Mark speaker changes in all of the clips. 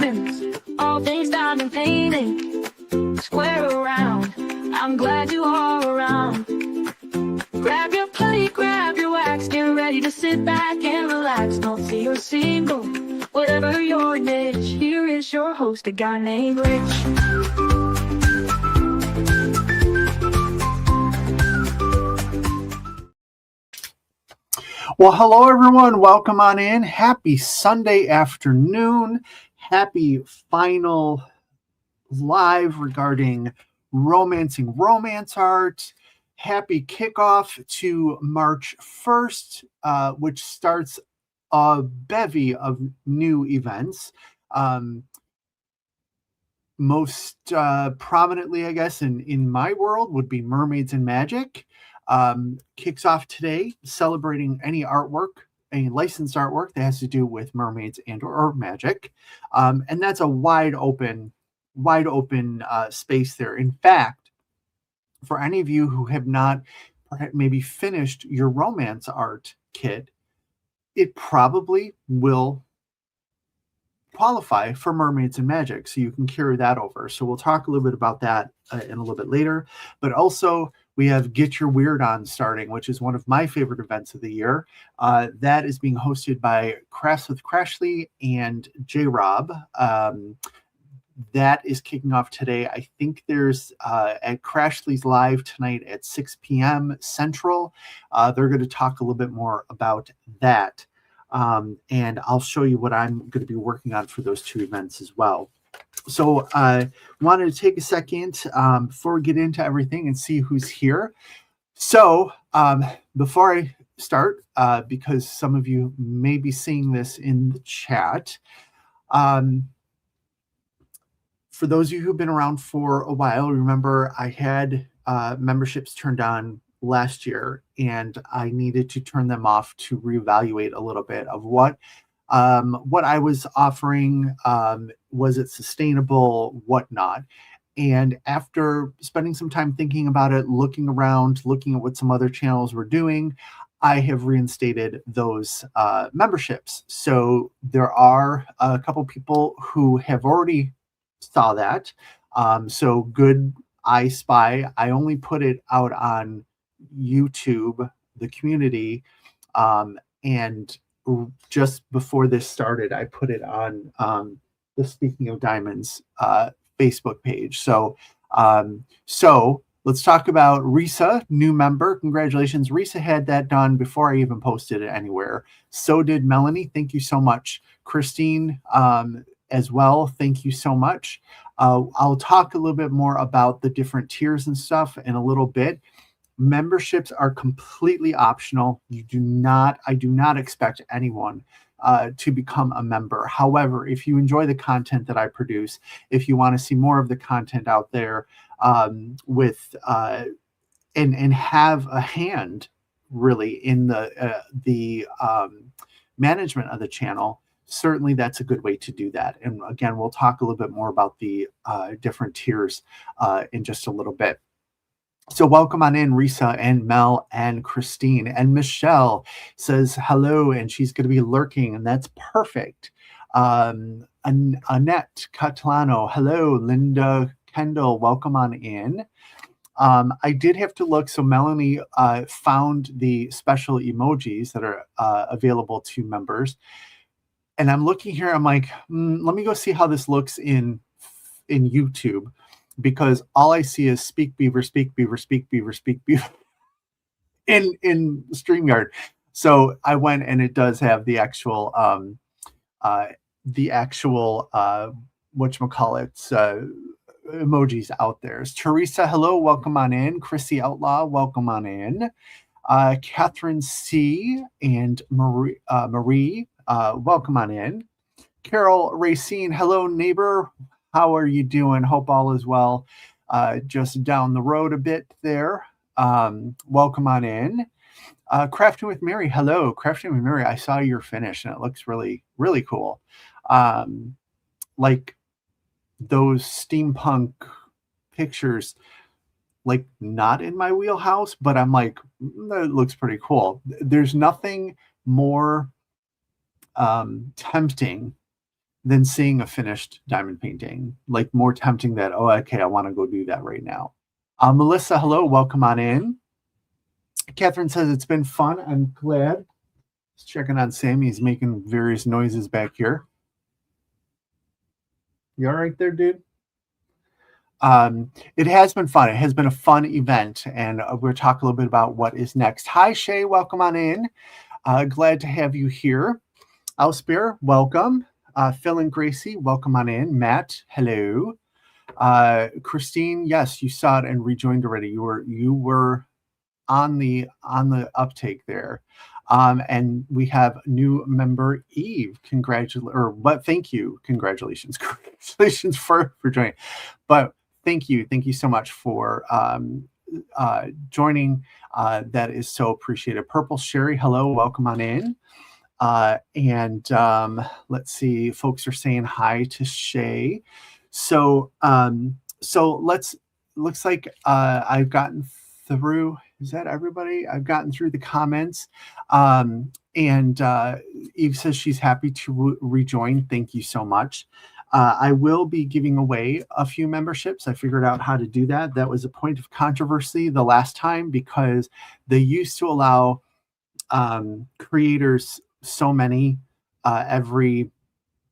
Speaker 1: diamonds, all things diamond painting. Square around, I'm glad you are around. Grab your plate, grab your wax, get ready to sit back and relax. Don't see you're single, whatever your niche. Here is your host, a guy named Rich.
Speaker 2: Well, hello, everyone. Welcome on in. Happy Sunday afternoon. Happy final live regarding romancing romance art. Happy kickoff to March 1st, which starts a bevy of new events. Most prominently, I guess, in my world would be Mermaids and Magic. Kicks off today, celebrating any artwork, any licensed artwork that has to do with mermaids and or magic. And that's a wide open space there. In fact, for any of you who have not maybe finished your romance art kit, it probably will qualify for Mermaids and Magic, so you can carry that over. So we'll talk a little bit about that in a little bit later. But also we have Get Your Weird On starting, which is one of my favorite events of the year. That is being hosted by Crafts with Crashly and J-Rob. That is kicking off today. I think there's at Crashly's live tonight at 6 p.m. Central. They're going to talk a little bit more about that. And I'll show you what I'm going to be working on for those two events as well. So I wanted to take a second before we get into everything and see who's here. So before I start, because some of you may be seeing this in the chat, for those of you who've been around for a while, remember I had memberships turned on last year, and I needed to turn them off to reevaluate a little bit of what I was offering. Was it sustainable, whatnot? And after spending some time thinking about it, looking around, looking at what some other channels were doing, I have reinstated those memberships. So there are a couple people who have already saw that. So good, I spy. I only put it out on YouTube, the community, and just before this started, I put it on the Speaking of Diamonds Facebook page. So let's talk about Risa, new member. Congratulations. Risa had that done before I even posted it anywhere. So did Melanie. Thank you so much. Christine as well. Thank you so much. I'll talk a little bit more about the different tiers and stuff in a little bit. Memberships are completely optional. I do not expect anyone to become a member. However, if you enjoy the content that I produce, if you want to see more of the content out there and have a hand really in the management of the channel, certainly that's a good way to do that. And again, we'll talk a little bit more about the different tiers in just a little bit. So welcome on in, Risa and Mel and Christine. And Michelle says hello, and she's going to be lurking, and that's perfect. Annette Catalano, hello. Linda Kendall, welcome on in. I did have to look. So Melanie found the special emojis that are available to members. And I'm looking here. I'm like, let me go see how this looks in YouTube. Because all I see is speak beaver, speak beaver, speak beaver, speak beaver in StreamYard. So I went, and it does have the actual whatchamacallit, emojis out there. Teresa, hello, welcome on in. Chrissy Outlaw, welcome on in. Catherine C and Marie, welcome on in. Carol Racine, hello, neighbor. How are you doing? Hope all is well. Just down the road a bit there. Welcome on in. Crafting with Mary. Hello, Crafting with Mary. I saw your finish, and it looks really, really cool. Like those steampunk pictures, like not in my wheelhouse, but I'm like, that looks pretty cool. There's nothing more tempting than seeing a finished diamond painting. Like more tempting that, oh, okay, I want to go do that right now. Melissa, hello, welcome on in. Catherine says it's been fun. I'm glad. Just checking on Sammy. He's making various noises back here. You all right there, dude? It has been fun. It has been a fun event, and we'll talk a little bit about what is next. Hi, Shay. Welcome on in. Glad to have you here. Elspear, welcome. Phil and Gracie, welcome on in. Matt, hello. Christine, yes, you saw it and rejoined already. You were on the uptake there. And we have new member Eve. Thank you. Congratulations for joining. But thank you so much for joining. That is so appreciated. Purple Sherry, hello, welcome on in. And let's see, folks are saying hi to Shay. So looks like I've gotten through. Is that everybody? I've gotten through the comments. And Eve says she's happy to rejoin. Thank you so much. I will be giving away a few memberships. I figured out how to do that. That was a point of controversy the last time because they used to allow creators so many every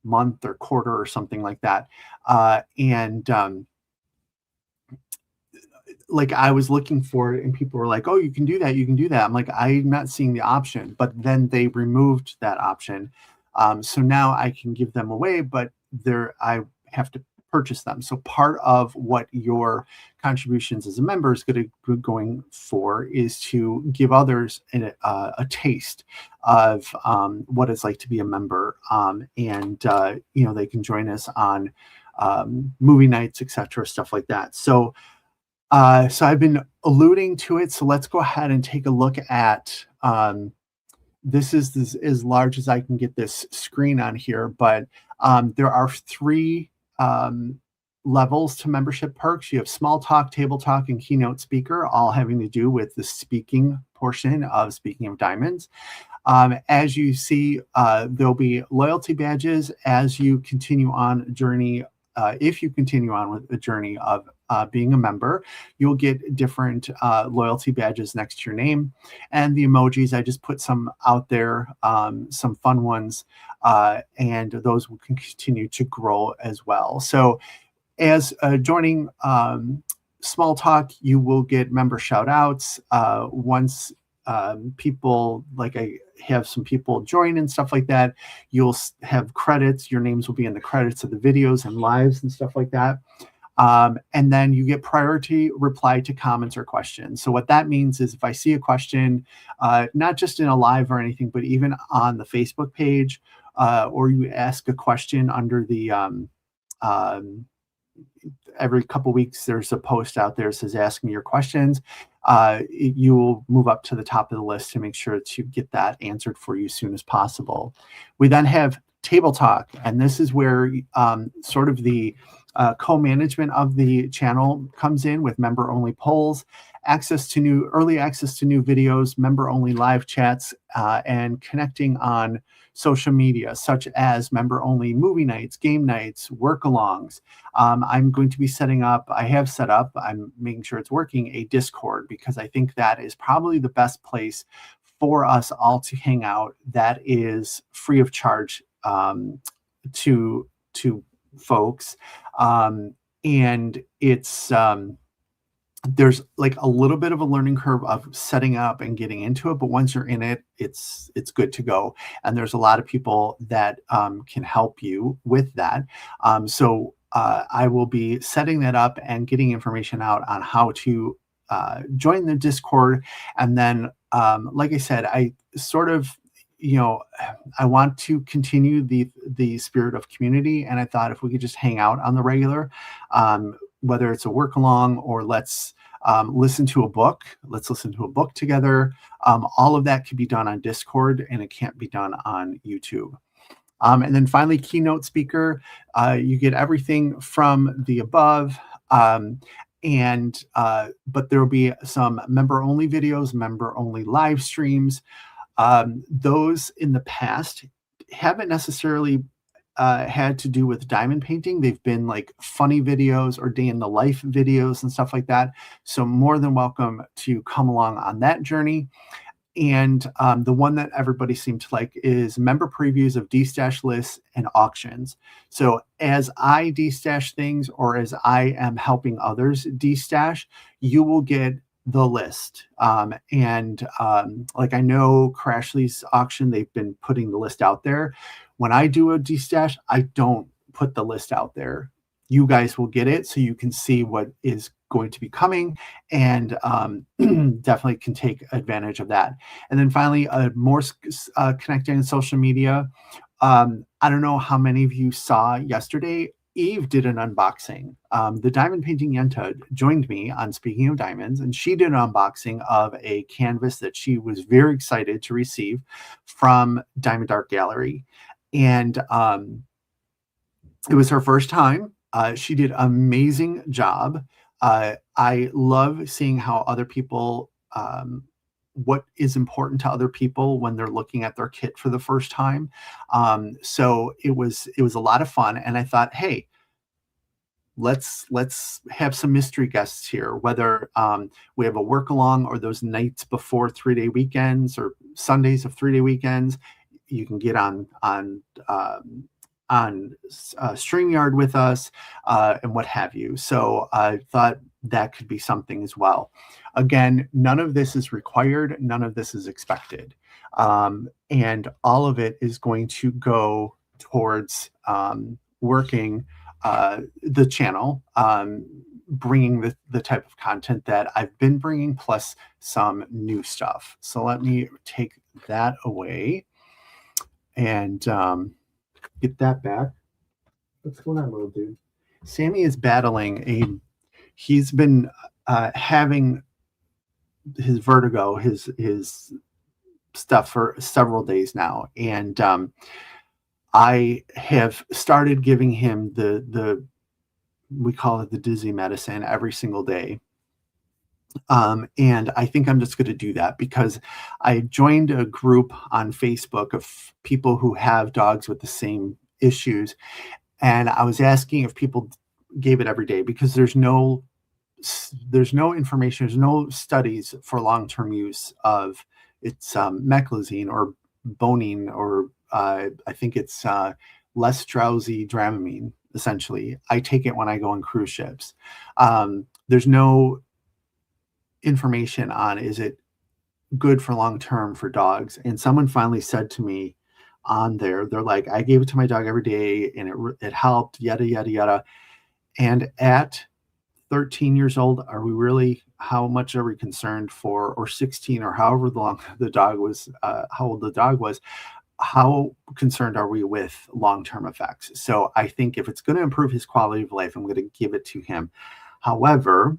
Speaker 2: month or quarter or something like that. Like I was looking for it and people were like, oh, you can do that. You can do that. I'm like, I'm not seeing the option, but then they removed that option. So now I can give them away, but I have to purchase them. So part of what your contributions as a member is going for is to give others a taste of what it's like to be a member. And they can join us on movie nights, etc., stuff like that. So I've been alluding to it. So let's go ahead and take a look at this is as large as I can get this screen on here, but there are 3 levels to membership perks. You have small talk, table talk, and keynote speaker, all having to do with the speaking portion of Speaking of Diamonds. As you see, there'll be loyalty badges as you continue on a journey. If you continue on with the journey of being a member, you'll get different loyalty badges next to your name. And the emojis, I just put some out there, some fun ones, and those will continue to grow as well. So as joining Small Talk, you will get member shout outs. Once people, like I have some people join and stuff like that, you'll have credits. Your names will be in the credits of the videos and lives and stuff like that. And then you get priority reply to comments or questions. So what that means is if I see a question, not just in a live or anything, but even on the Facebook page, or you ask a question under the every couple weeks, there's a post out there that says, ask me your questions. You will move up to the top of the list to make sure to get that answered for you as soon as possible. We then have Table Talk, and this is where sort of the co-management of the channel comes in with member-only polls, early access to new videos, member-only live chats, and connecting on social media, such as member-only movie nights, game nights, work-alongs. I'm going to be I'm making sure it's working, a Discord, because I think that is probably the best place for us all to hang out. That is free of charge to folks. And it's there's like a little bit of a learning curve of setting up and getting into it, but once you're in it, it's good to go. And there's a lot of people that can help you with that. So I will be setting that up and getting information out on how to join the Discord. And then, like I said, I sort of, I want to continue the spirit of community. And I thought if we could just hang out on the regular, whether it's a work along or let's listen to a book together. All of that could be done on Discord, and it can't be done on YouTube. And then finally, keynote speaker, you get everything from the above. But there will be some member-only videos, member-only live streams. Those in the past haven't necessarily had to do with diamond painting. They've been like funny videos or day in the life videos and stuff like that. So more than welcome to come along on that journey. And the one that everybody seemed to like is member previews of destash lists and auctions. So as I destash things or as I am helping others destash, you will get the list. Like I know Crashly's auction, they've been putting the list out there. When I do a destash, I don't put the list out there. You guys will get it so you can see what is going to be coming, and definitely can take advantage of that. And then finally, more connecting in social media. I don't know how many of you saw yesterday, Eve did an unboxing. The Diamond Painting Yenta joined me on Speaking of Diamonds, and she did an unboxing of a canvas that she was very excited to receive from Diamond Art Gallery. And it was her first time. She did an amazing job. I love seeing how other people, what is important to other people when they're looking at their kit for the first time. So it was a lot of fun. And I thought, hey, let's have some mystery guests here, whether we have a work along or those nights before 3-day weekends or Sundays of 3-day weekends. You can get on StreamYard with us and what have you. So I thought that could be something as well. Again, none of this is required. None of this is expected. And all of it is going to go towards working the channel, bringing the type of content that I've been bringing, plus some new stuff. So let me take that away and get that back. What's going on, little dude? Sammy is battling he's been having his vertigo, his stuff for several days now. And I have started giving him we call it the dizzy medicine every single day. And I think I'm just going to do that because I joined a group on Facebook of people who have dogs with the same issues. And I was asking if people gave it every day because there's no information, there's no studies for long-term use of its meclizine or bonine, or I think it's less drowsy Dramamine, essentially. I take it when I go on cruise ships. There's no information on is it good for long-term for dogs. And someone finally said to me on there, they're like, I gave it to my dog every day and it helped, yada, yada, yada. And at 13 years old, how much are we concerned for, or 16 or however long the dog was, how old the dog was, how concerned are we with long-term effects? So I think if it's going to improve his quality of life, I'm going to give it to him. However,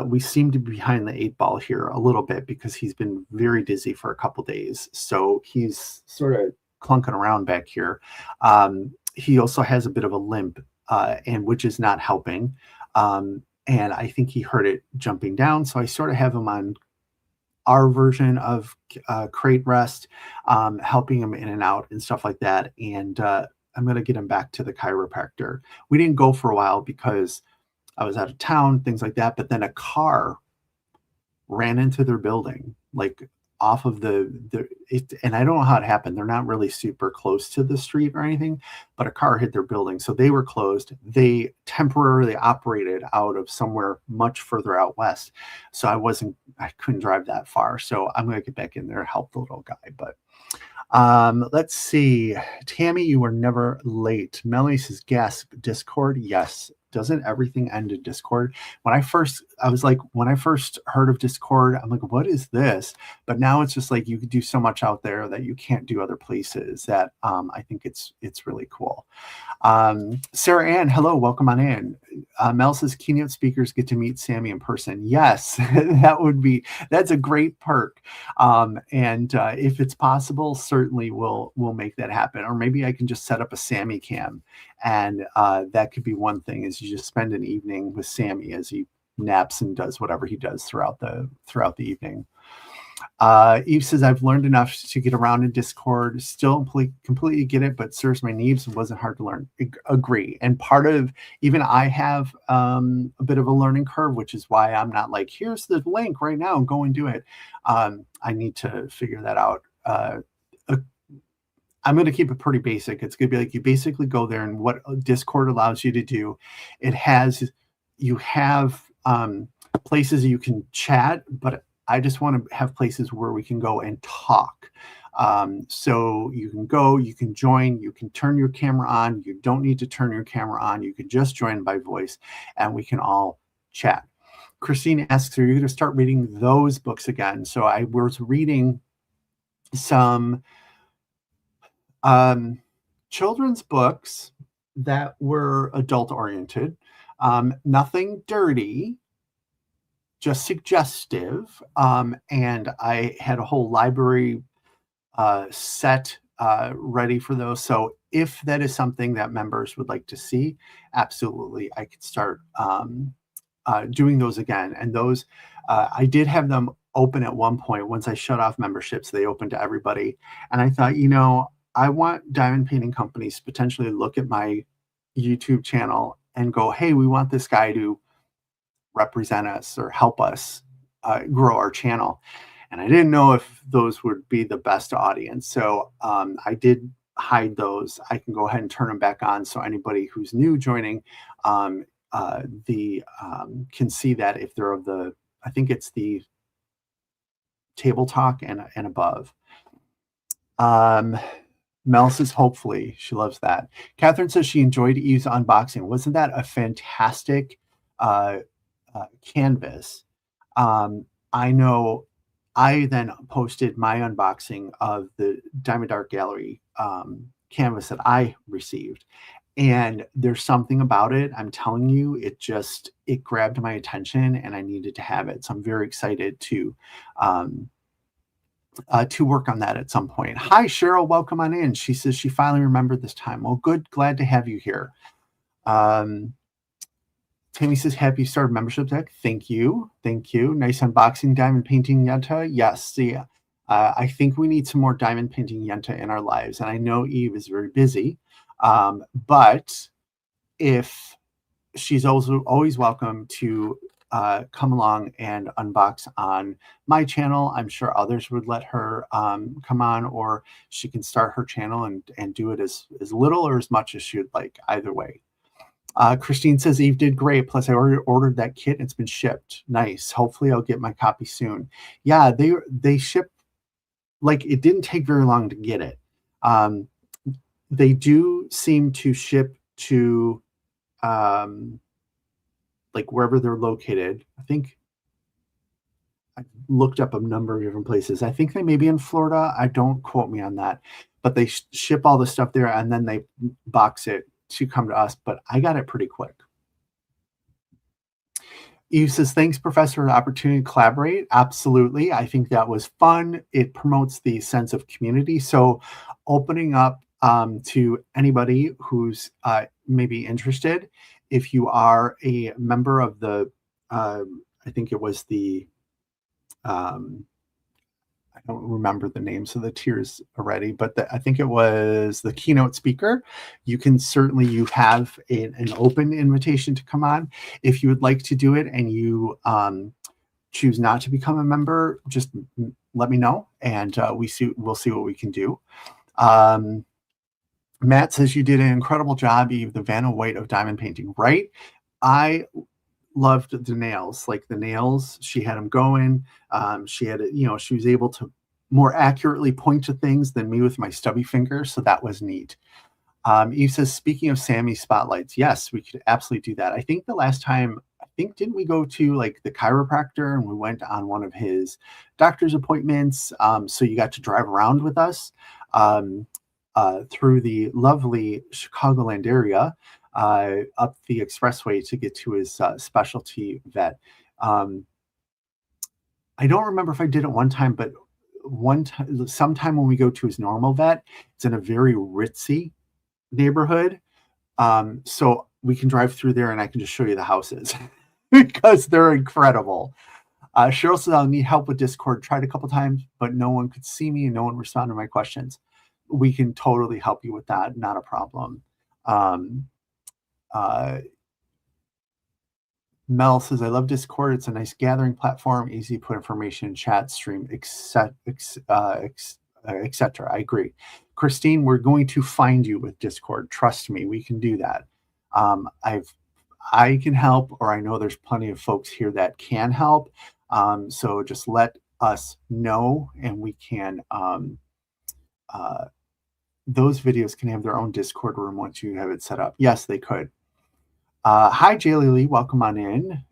Speaker 2: we seem to be behind the 8 ball here a little bit because he's been very dizzy for a couple days. So he's sort of clunking around back here. He also has a bit of a limp, and which is not helping. And I think he heard it jumping down. So I sort of have him on our version of crate rest, helping him in and out and stuff like that. And I'm going to get him back to the chiropractor. We didn't go for a while because I was out of town, things like that. But then a car ran into their building, like off of and I don't know how it happened. They're not really super close to the street or anything, but a car hit their building. So they were closed. They temporarily operated out of somewhere much further out west. So I couldn't drive that far. So I'm going to get back in there and help the little guy. But let's see. Tammy, you were never late. Melanie says, gasp, Discord. Yes. Doesn't everything end in Discord? When I first heard of Discord, I'm like, what is this? But now it's just like you could do so much out there that you can't do other places that I think it's really cool. Sarah Ann, hello, welcome on in. Mel says keynote speakers get to meet Sammy in person. Yes, that's a great perk. And if it's possible, certainly we'll make that happen. Or maybe I can just set up a Sammy cam, and that could be one thing, is you just spend an evening with Sammy as he naps and does whatever he does throughout the evening. Eve says, I've learned enough to get around in Discord. Still completely get it, but serves my needs and wasn't hard to learn. Agree. And part of, even I have a bit of a learning curve, which is why I'm not like, here's the link right now, go and do it. I need to figure that out. I'm going to keep it pretty basic. It's going to be like, you basically go there, and what Discord allows you to do, you have places you can chat, but I just want to have places where we can go and talk. So you can go, you can join, you can turn your camera on. You don't need to turn your camera on. You can just join by voice, and we can all chat. Christine asks, are you going to start reading those books again? So I was reading some children's books that were adult oriented, nothing dirty, just suggestive. And I had a whole library set ready for those. So if that is something that members would like to see, absolutely, I could start doing those again. And those, I did have them open at one point. Once I shut off memberships, they opened to everybody. And I thought, I want diamond painting companies to potentially look at my YouTube channel and go, hey, we want this guy to represent us or help us grow our channel. And I didn't know if those would be the best audience. So I did hide those. I can go ahead and turn them back on, so anybody who's new joining can see that if they're of the, I think it's the table talk and above. Mel says, hopefully. She loves that. Catherine says she enjoyed Eve's unboxing. Wasn't that a fantastic canvas? I know I then posted my unboxing of the Diamond Art Gallery canvas that I received. And there's something about it, I'm telling you, it grabbed my attention, and I needed to have it. So I'm very excited to work on that at some point. Hi, Cheryl, welcome on in. She says she finally remembered this time. Well, good, glad to have you here. Tammy says, happy start membership deck. Thank you. Thank you. Nice unboxing, diamond painting Yenta. Yes, I think we need some more diamond painting Yenta in our lives. And I know Eve is very busy, but if she's also always welcome to come along and unbox on my channel. I'm sure others would let her come on, or she can start her channel and do it as little or as much as she would like. Either way. Christine says Eve did great. Plus, I ordered that kit. It's been shipped. Nice. Hopefully, I'll get my copy soon. Yeah, they ship. Like, it didn't take very long to get it. They do seem to ship to like wherever they're located. I think I looked up a number of different places. I think they may be in Florida. I don't quote me on that, but they ship all the stuff there and then they box it to come to us. But I got it pretty quick. Eve says, thanks, Professor, for the opportunity to collaborate. Absolutely. I think that was fun. It promotes the sense of community. So opening up to anybody who's maybe interested, if you are a member of the, I think it was the, I don't remember the names of the tiers already, but I think it was the keynote speaker. You can certainly, you have an open invitation to come on. If you would like to do it and you choose not to become a member, just let me know, and we'll see what we can do. Matt says you did an incredible job, Eve, the Vanna White of diamond painting, right? I loved the nails, like the nails. She had them going. She had, she was able to more accurately point to things than me with my stubby fingers. So that was neat. Eve says, speaking of Sammy spotlights, yes, we could absolutely do that. I think the last time, didn't we go to like the chiropractor and we went on one of his doctor's appointments? So you got to drive around with us through the lovely Chicagoland area, up the expressway to get to his specialty vet. I don't remember if I did it one time, but sometime when we go to his normal vet, it's in a very ritzy neighborhood. So we can drive through there and I can just show you the houses because they're incredible. Cheryl says, I'll need help with Discord. Tried a couple times, but no one could see me and no one responded to my questions. We can totally help you with that. Not a problem. Mel says, I love Discord. It's a nice gathering platform, easy to put information in chat, stream, etc. I agree. Christine, we're going to find you with Discord. Trust me, we can do that. I can help, or I know there's plenty of folks here that can help. So just let us know, and we can. Those videos can have their own Discord room once you have it set up. Yes, they could. Hi, Jaylee Lee. Welcome on in.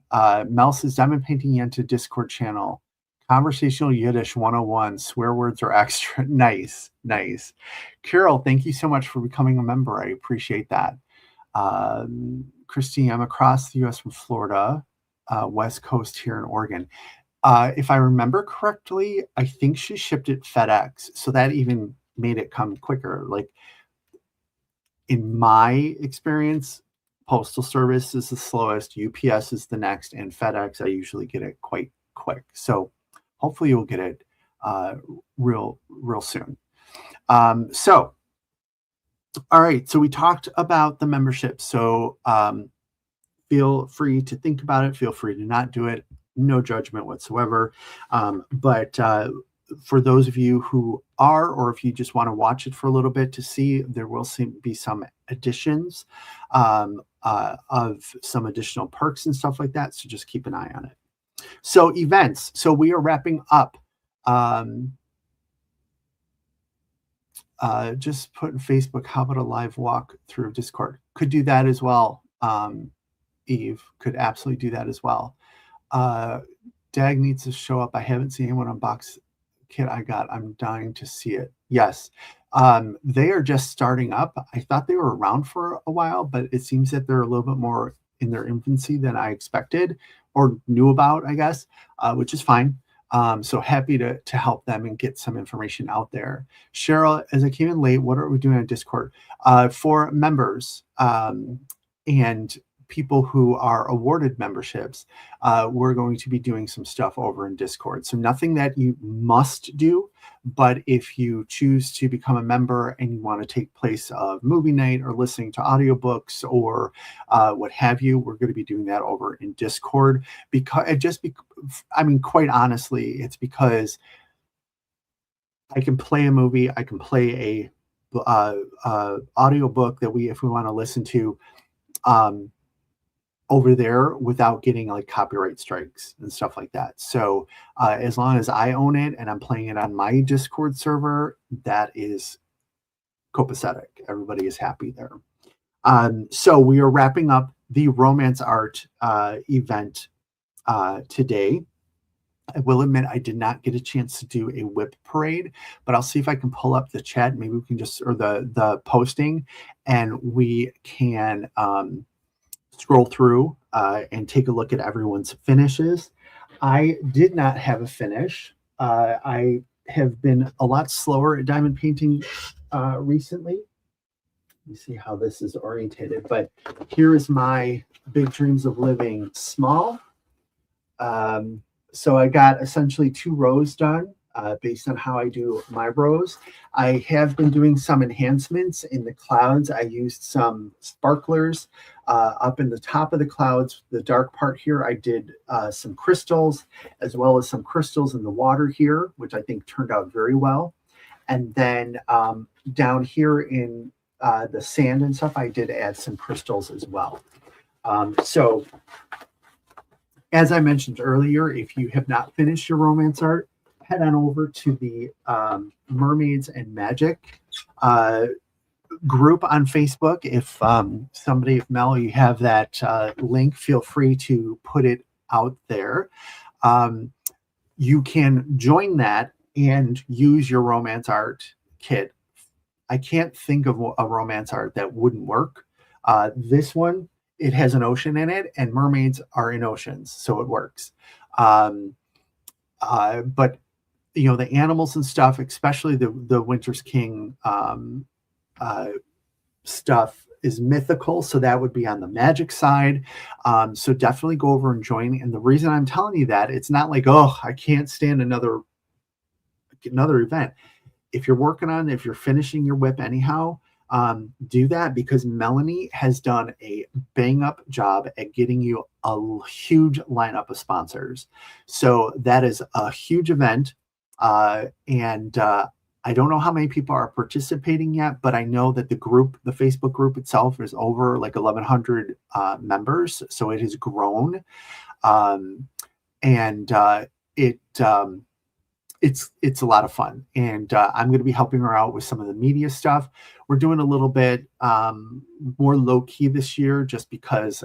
Speaker 2: Mel says, Diamond Painting Yenta Discord channel. Conversational Yiddish 101. Swear words are extra. Nice. Carol, thank you so much for becoming a member. I appreciate that. Christine, I'm across the U.S. from Florida, West Coast here in Oregon. If I remember correctly, I think she shipped it FedEx. So that even made it come quicker. Like, in my experience, Postal Service is the slowest, UPS is the next, and FedEx, I usually get it quite quick. So hopefully you'll get it real soon. So, all right, so we talked about the membership. So feel free to think about it. Feel free to not do it. No judgment whatsoever. But for those of you who are, or if you just want to watch it for a little bit to see, there will be some additions of some additional perks and stuff like that. So just keep an eye on it. So events. So we are wrapping up. Just put in Facebook, how about a live walk through Discord? Could do that as well. Eve could absolutely do that as well. Dag needs to show up. I haven't seen anyone unbox kit I got. I'm dying to see it. Yes. They are just starting up. I thought they were around for a while, but it seems that they're a little bit more in their infancy than I expected or knew about, I guess, which is fine. So happy to help them and get some information out there. Cheryl, as I came in late, what are we doing on Discord? For members and people who are awarded memberships, we're going to be doing some stuff over in Discord. So nothing that you must do, but if you choose to become a member and you want to take place of movie night or listening to audiobooks or what have you, we're going to be doing that over in Discord. I mean, quite honestly, it's because I can play a movie, I can play a audiobook that if we want to listen to, over there without getting like copyright strikes and stuff like that. So as long as I own it and I'm playing it on my Discord server, that is copacetic. Everybody is happy there. So we are wrapping up the RomantzArt event today. I will admit I did not get a chance to do a whip parade, but I'll see if I can pull up the chat. Maybe we can or the posting, and we can scroll through and take a look at everyone's finishes. I did not have a finish. I have been a lot slower at diamond painting recently. Let me see how this is orientated, but here is my Big Dreams of Living small. So I got essentially 2 rows done based on how I do my rows. I have been doing some enhancements in the clouds. I used some sparklers up in the top of the clouds. The dark part here, I did some crystals as well as some crystals in the water here, which I think turned out very well. And then down here in the sand and stuff, I did add some crystals as well. So as I mentioned earlier, if you have not finished your RomantzArt, head on over to the Mermaids and Magic group on Facebook. If Mel, you have that link, feel free to put it out there. You can join that and use your RomantzArt kit. I can't think of a RomantzArt that wouldn't work. This one, it has an ocean in it, and mermaids are in oceans, so it works. But you know, the animals and stuff, especially the Winter's King stuff, is mythical, so that would be on the magic side. So definitely go over and join. And the reason I'm telling you that, it's not like, oh, I can't stand another event. If you're finishing your whip anyhow, do that, because Melanie has done a bang up job at getting you a huge lineup of sponsors. So that is a huge event. And I don't know how many people are participating yet, but I know that the Facebook group itself is over like 1,100 members. So it has grown. And it's a lot of fun, and I'm going to be helping her out with some of the media stuff. We're doing a little bit more low key this year, just because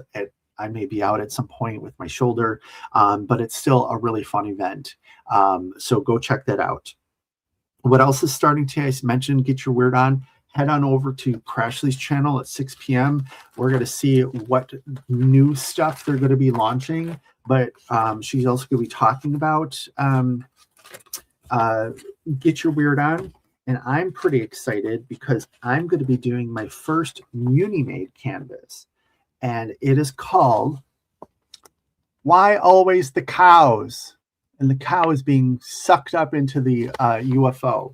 Speaker 2: I may be out at some point with my shoulder, but it's still a really fun event. So go check that out. What else is starting today? I mentioned Get Your Weird On. Head on over to Crashly's channel at 6 p.m. We're going to see what new stuff they're going to be launching, but she's also going to be talking about Get Your Weird On. And I'm pretty excited because I'm going to be doing my first Muni-made canvas. And it is called Why Always the Cows? And the cow is being sucked up into the UFO.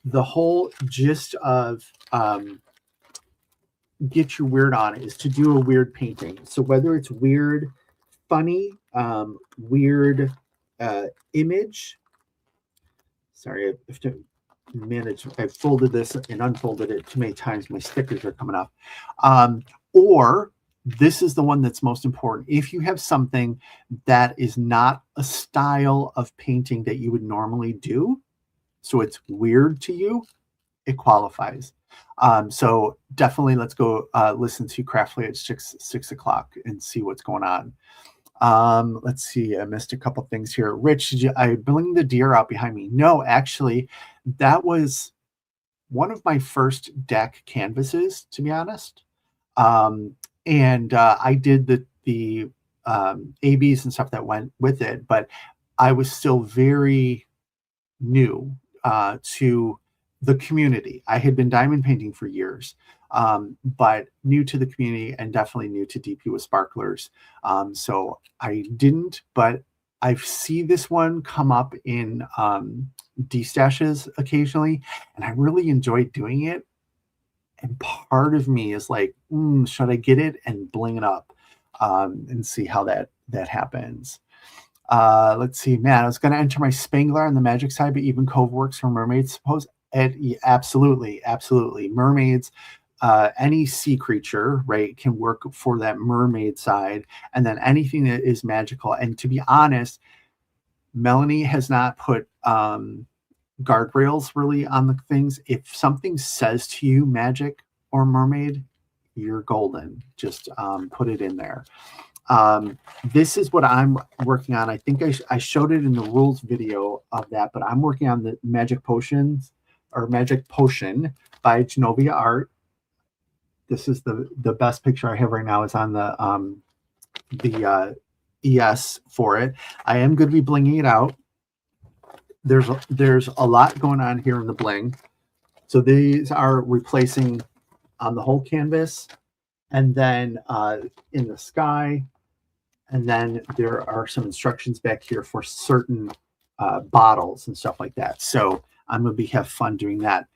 Speaker 2: The whole gist of Get Your Weird On is to do a weird painting. So whether it's weird, funny, weird image. Sorry, I have to manage. I've folded this and unfolded it too many times. My stickers are coming off. Or this is the one that's most important. If you have something that is not a style of painting that you would normally do, so it's weird to you, it qualifies. So definitely let's go listen to Craftly at 6 o'clock and see what's going on. Let's see. I missed a couple things here. Rich, I bring the deer out behind me? No, actually, that was one of my first deck canvases, to be honest. And I did the ABs and stuff that went with it, but I was still very new to the community. I had been diamond painting for years, but new to the community and definitely new to DP with sparklers. So I didn't, but I see this one come up in D-stashes occasionally, and I really enjoy doing it. And part of me is like, should I get it and bling it up and see how that happens? Let's see, man, I was going to enter my Spangler on the magic side, but even Cove works for mermaids, suppose. Absolutely. Mermaids, any sea creature, right, can work for that mermaid side, and then anything that is magical. And to be honest, Melanie has not put guardrails really on the things. If something says to you magic or mermaid, you're golden. Just put it in there. This is what I'm working on. I think I showed it in the rules video of that, but I'm working on the Magic Potion by Genovia Art. This is the best picture I have right now is on the ES for it. I am going to be blinging it out. There's a lot going on here in the bling. So these are replacing on the whole canvas, and then in the sky, and then there are some instructions back here for certain bottles and stuff like that. So I'm going to have fun doing that.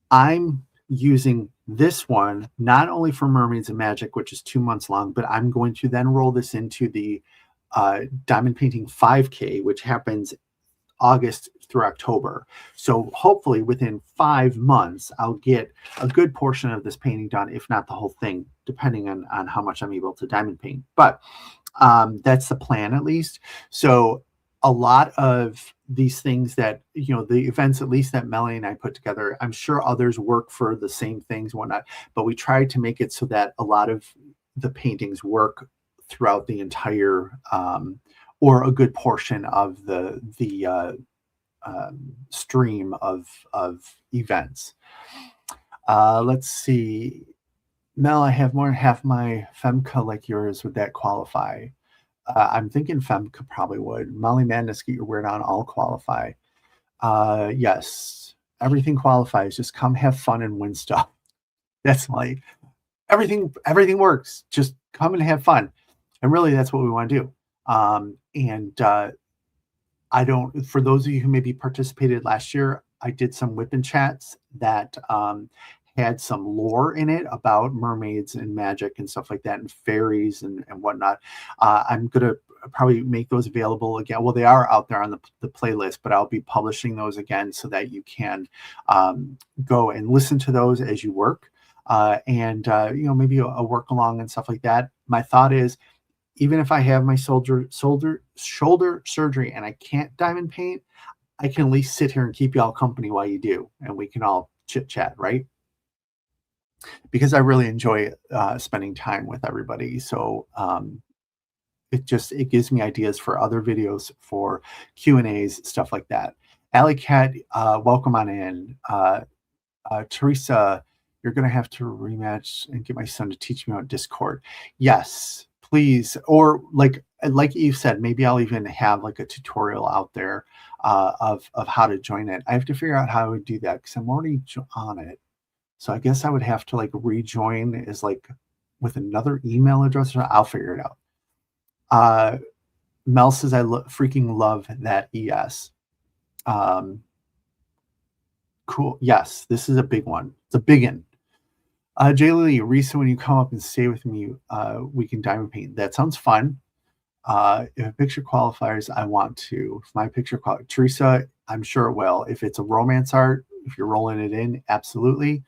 Speaker 2: I'm using this one not only for Mermaids and Magic, which is 2 months long, but I'm going to then roll this into the Diamond Painting 5K, which happens August through October. So hopefully within 5 months, I'll get a good portion of this painting done, if not the whole thing, depending on how much I'm able to diamond paint. But that's the plan, at least. So a lot of these things that, the events, at least that Melanie and I put together, I'm sure others work for the same things, whatnot, but we tried to make it so that a lot of the paintings work throughout the entire or a good portion of the stream of events. Let's see. Mel, I have more than half my Femca like yours. Would that qualify? I'm thinking Femca probably would. Molly Madness, Get Your Weird On, all qualify. Yes, everything qualifies. Just come have fun and win stuff. That's everything works. Just come and have fun. And really, that's what we want to do. And I don't, for those of you who maybe participated last year, I did some whip and chats that had some lore in it about mermaids and magic and stuff like that, and fairies and whatnot. I'm going to probably make those available again. Well, they are out there on the playlist, but I'll be publishing those again so that you can go and listen to those as you work. And maybe a work along and stuff like that. My thought is, even if I have my shoulder surgery and I can't diamond paint, I can at least sit here and keep y'all company while you do, and we can all chit chat, right? Because I really enjoy spending time with everybody. So it gives me ideas for other videos, for Q&As, stuff like that. Alley Cat, welcome on in. Teresa, you're going to have to rematch and get my son to teach me about Discord. Yes, please. Or like Eve said, maybe I'll even have like a tutorial out there of how to join it. I have to figure out how I would do that because I'm already on it. So I guess I would have to like rejoin as like with another email address. I'll figure it out. Mel says, I freaking love that ES. Cool. Yes, this is a big one. It's a big one. Jay Lily, Risa, when you come up and stay with me, we can diamond paint. That sounds fun. If a picture qualifiers, I want to. If my picture qualifies, Teresa, I'm sure it will. If it's a RomantzArt, if you're rolling it in, absolutely.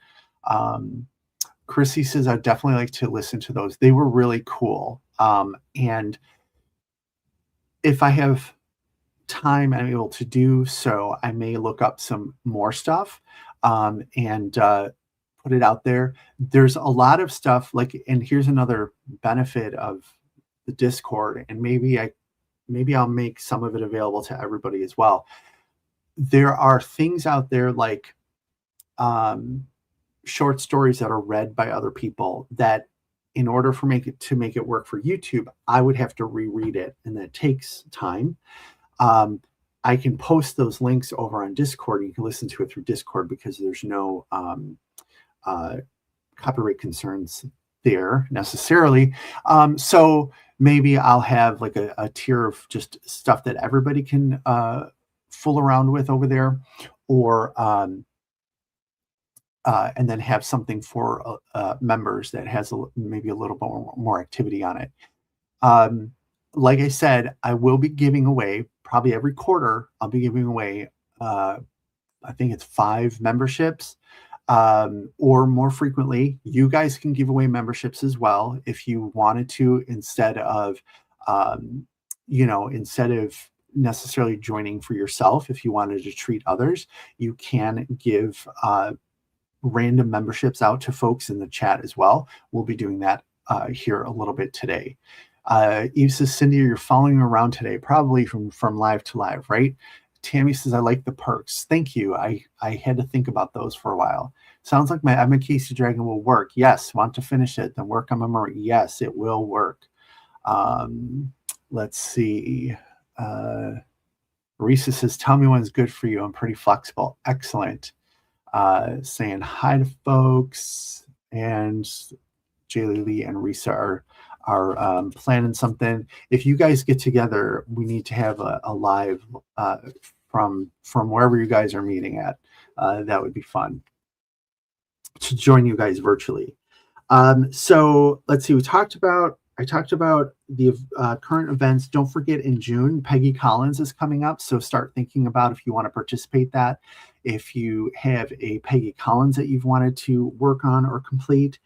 Speaker 2: Chrissy says, I'd definitely like to listen to those. They were really cool. And if I have time, I'm able to do so, I may look up some more stuff and put it out there. There's a lot of stuff and here's another benefit of the Discord, and maybe I'll make some of it available to everybody as well. There are things out there like short stories that are read by other people that, in order for to make it work for YouTube, I would have to reread it, and that takes time. I can post those links over on Discord. You can listen to it through Discord because there's no copyright concerns there necessarily. So maybe I'll have like a tier of just stuff that everybody can fool around with over there, or and then have something for members that has maybe a little bit more activity on it. Like I said, I will be giving away, probably every quarter, I'll be giving away, I think it's 5 memberships, or more frequently, you guys can give away memberships as well if you wanted to, instead of necessarily joining for yourself. If you wanted to treat others, you can give random memberships out to folks in the chat as well. We'll be doing that here a little bit today. Eve says, Cindy, you're following around today, probably from live to live, right? Tammy says, I like the perks. Thank you. I had to think about those for a while. Sounds like my I'm a Casey Dragon will work. Yes. Want to finish it, then work on my memory. Yes, it will work. Let's see. Risa says, tell me when's good for you. I'm pretty flexible. Excellent. Saying hi to folks, and Jaylee Lee and Risa are planning something. If you guys get together, we need to have a live from wherever you guys are meeting at. That would be fun to join you guys virtually. So let's see. I talked about the current events. Don't forget, in June, Peggy Collins is coming up. So start thinking about if you want to participate that. If you have a Peggy Collins that you've wanted to work on or complete,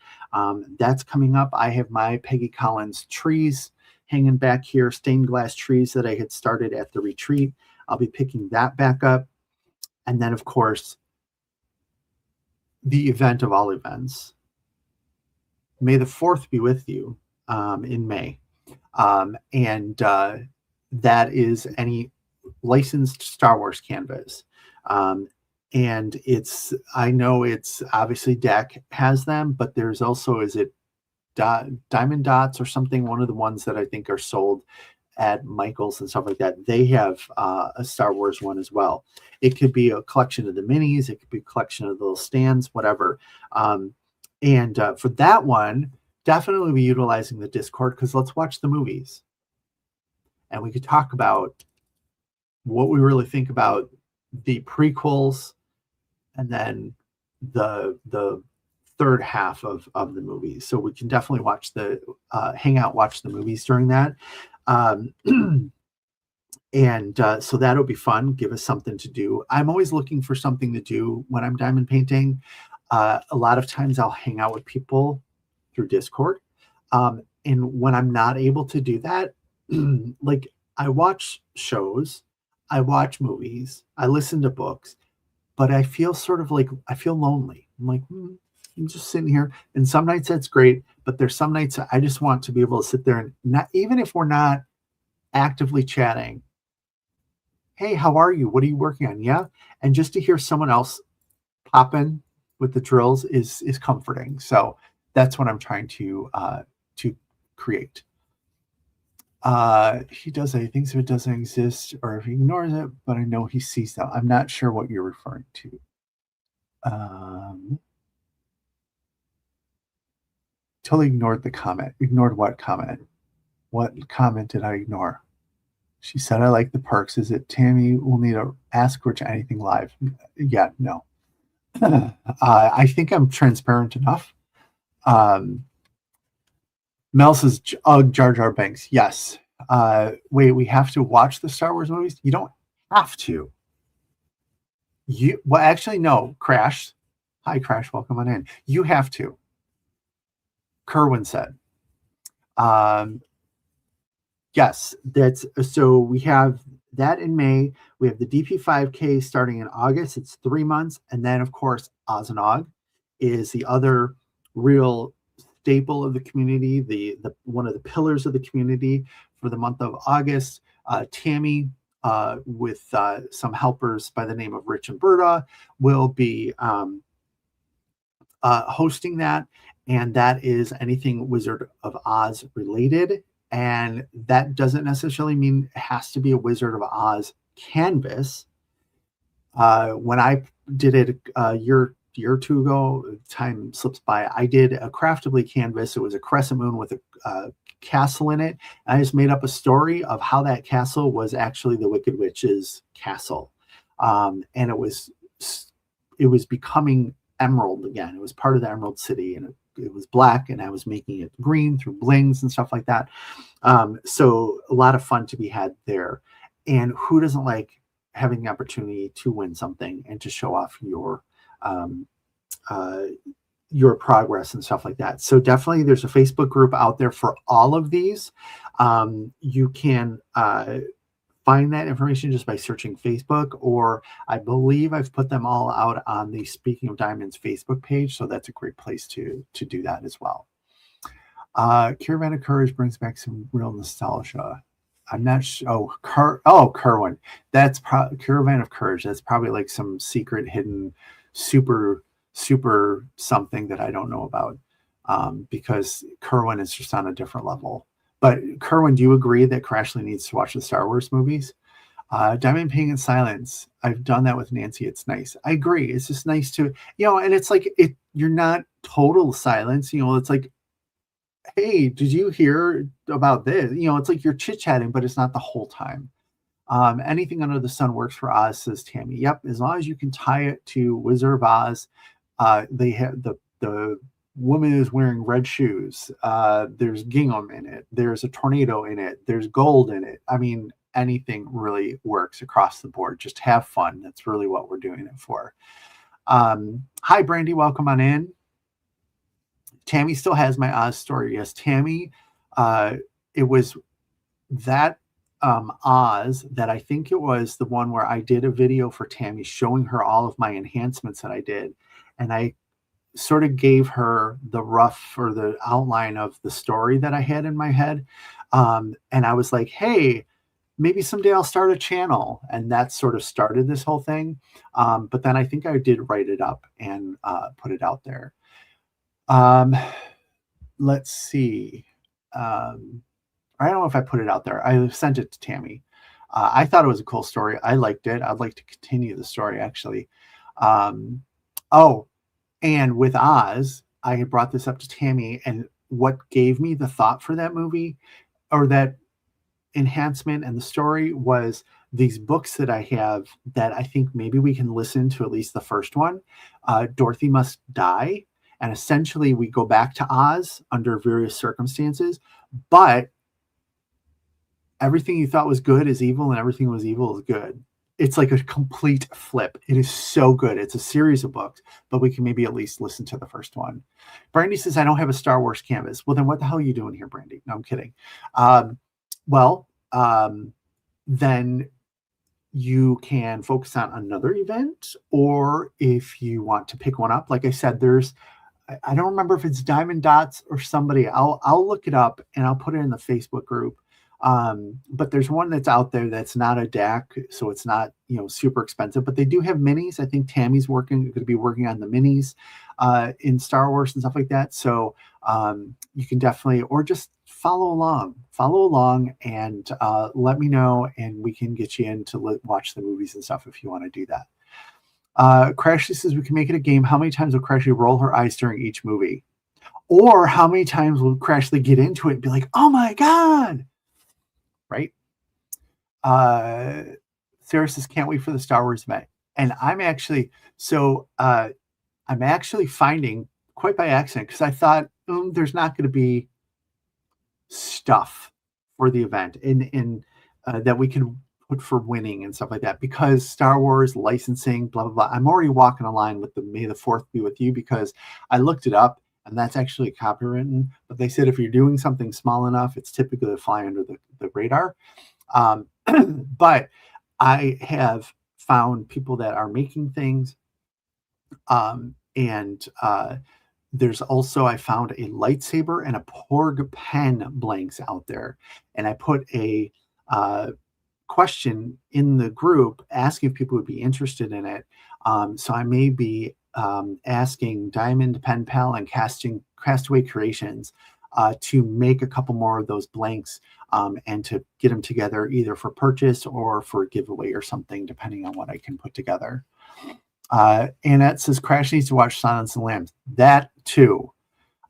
Speaker 2: that's coming up. I have my Peggy Collins trees hanging back here, stained glass trees that I had started at the retreat. I'll be picking that back up. And then, of course, the event of all events. May the 4th be with you. In May, and that is any licensed Star Wars canvas, and I know it's obviously Deck has them, but there's also, is it Diamond Dots or something, one of the ones that I think are sold at Michael's and stuff like that. They have a Star Wars one as well. It could be a collection of the minis, it could be a collection of the little stands, whatever. And for that one, definitely be utilizing the Discord, because let's watch the movies and we could talk about what we really think about the prequels, and then the third half of the movie. So we can definitely watch the hang out, watch the movies during that. Um, and so that'll be fun. Give us something to do. I'm always looking for something to do when I'm diamond painting. A lot of times I'll hang out with people through Discord. And when I'm not able to do that, like, I watch shows, I watch movies, I listen to books, but I feel sort of like I feel lonely. I'm like, I'm just sitting here. And some nights that's great, but there's some nights I just want to be able to sit there and not, even if we're not actively chatting, hey, how are you? What are you working on? Yeah. And just to hear someone else pop in with the drills is comforting. So that's what I'm trying to create. He does that. He thinks if it doesn't exist or if he ignores it, but I know he sees them. I'm not sure what you're referring to. Totally ignored the comment. Ignored what comment? What comment did I ignore? She said, I like the perks. Is it Tammy will need to ask her to anything live? Yeah, no. I think I'm transparent enough. Mel says, Jar Jar Banks. Yes. Wait, we have to watch the Star Wars movies? You don't have to. Well, actually, no. Crash. Hi, Crash. Welcome on in. You have to. Kerwin said. Yes, that's so we have that in May. We have the DP5K starting in August. It's 3 months. And then, of course, Ozanog is the other real staple of the community, the one of the pillars of the community for the month of August. Tammy, with some helpers by the name of Rich and Berta, will be hosting that. And that is anything Wizard of Oz related. And that doesn't necessarily mean it has to be a Wizard of Oz canvas. When I did it a year or two ago, time slips by, I did a Craftably canvas. It was a crescent moon with a castle in it. I just made up a story of how that castle was actually the Wicked Witch's castle. And it was becoming emerald again. It was part of the Emerald City, and it was black, and I was making it green through blings and stuff like that. So a lot of fun to be had there. And who doesn't like having the opportunity to win something and to show off your progress and stuff like that? So definitely there's a Facebook group out there for all of these. You can find that information just by searching Facebook, or I believe I've put them all out on the Speaking of Diamonds Facebook page. So that's a great place to do that as well. Caravan of Courage brings back some real nostalgia. I'm not sure. Kerwin. That's Caravan of Courage. That's probably like some secret hidden super something that I don't know about, because Kerwin is just on a different level. But Kerwin, do you agree that Crashly needs to watch the Star Wars movies? Diamond Painting in Silence. I've done that with Nancy. It's nice. I agree. It's just nice to, and it's like you're not total silence. It's like, hey, did you hear about this? It's like you're chit-chatting, but it's not the whole time. Anything under the sun works for Oz, says Tammy. Yep, as long as you can tie it to Wizard of Oz. They have the woman is wearing red shoes. There's gingham in it. There's a tornado in it. There's gold in it. I mean, anything really works across the board. Just have fun. That's really what we're doing it for. Hi, Brandy. Welcome on in. Tammy still has my Oz story. Yes, Tammy. It was that Oz that I think it was the one where I did a video for Tammy showing her all of my enhancements that I did. And I sort of gave her the rough or the outline of the story that I had in my head. And I was like, hey, maybe someday I'll start a channel. And that sort of started this whole thing. But then I think I did write it up and put it out there. Let's see. I don't know if I put it out there. I sent it to Tammy. I thought it was a cool story. I liked it. I'd like to continue the story, actually. And with Oz, I had brought this up to Tammy, and what gave me the thought for that movie or that enhancement and the story was these books that I have that I think maybe we can listen to at least the first one. Dorothy Must Die. And essentially we go back to Oz under various circumstances, but everything you thought was good is evil and everything was evil is good. It's like a complete flip. It is so good. It's a series of books, but we can maybe at least listen to the first one. Brandy says, I don't have a Star Wars canvas. Well, then what the hell are you doing here, Brandy? No, I'm kidding. Well, then you can focus on another event, or if you want to pick one up, like I said, I don't remember if it's Diamond Dots or somebody. I'll look it up and I'll put it in the Facebook group. But there's one that's out there that's not a DAC, so it's not, super expensive, but they do have minis. I think Tammy's going to be working on the minis in Star Wars and stuff like that. So you can definitely, or just follow along and let me know, and we can get you in to watch the movies and stuff if you want to do that. Crashly says we can make it a game. How many times will Crashly roll her eyes during each movie? Or how many times will Crashly get into it and be like, oh my God, right? Sarah says, can't wait for the Star Wars event. And I'm actually finding, quite by accident, because I thought there's not going to be stuff for the event in that we can put for winning and stuff like that, because Star Wars licensing, blah, blah, blah. I'm already walking a line with the May the 4th be with you, because I looked it up and that's actually copywritten, but they said if you're doing something small enough, it's typically to fly under the radar. But I have found people that are making things. There's also, I found a lightsaber and a Porg pen blanks out there. And I put a question in the group asking if people would be interested in it. So I may be asking Diamond Pen Pal and Castaway Creations to make a couple more of those blanks and to get them together either for purchase or for a giveaway or something, depending on what I can put together. Annette says Crash needs to watch Silence of the Lambs. That too.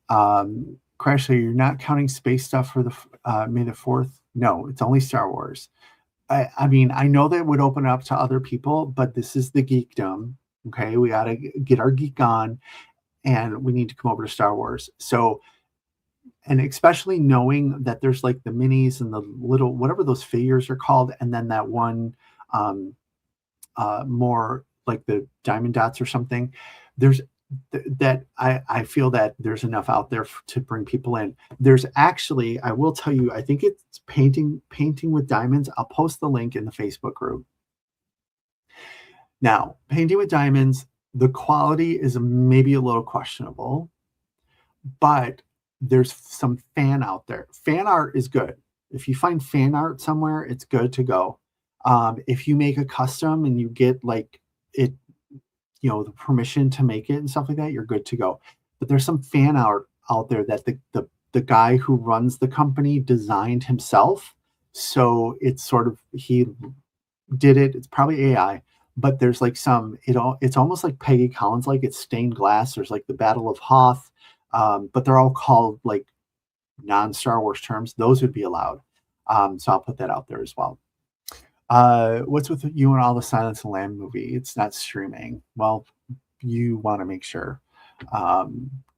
Speaker 2: Crash, so you're not counting space stuff for the May the 4th? No, it's only Star Wars. I mean, I know that would open up to other people, but this is the geekdom. Okay, we got to get our geek on, and we need to come over to Star Wars. So, and especially knowing that there's like the minis and the little, whatever those figures are called, and then that one more like the Diamond Dots or something. There's that I feel that there's enough out there to bring people in. There's actually, I will tell you, I think it's painting with diamonds. I'll post the link in the Facebook group. Now, painting with diamonds, the quality is maybe a little questionable, but there's some fan out there. Fan art is good. If you find fan art somewhere, it's good to go. If you make a custom and you get like it, the permission to make it and stuff like that, you're good to go. But there's some fan art out there that the guy who runs the company designed himself. So it's sort of, he did it. It's probably AI, but there's like it's almost like Peggy Collins, like it's stained glass. There's like the Battle of Hoth, but they're all called like non-Star Wars terms. Those would be allowed. So I'll put that out there as well. What's with you and all the Silence of the Lamb movie? It's not streaming. Well, you want to make sure.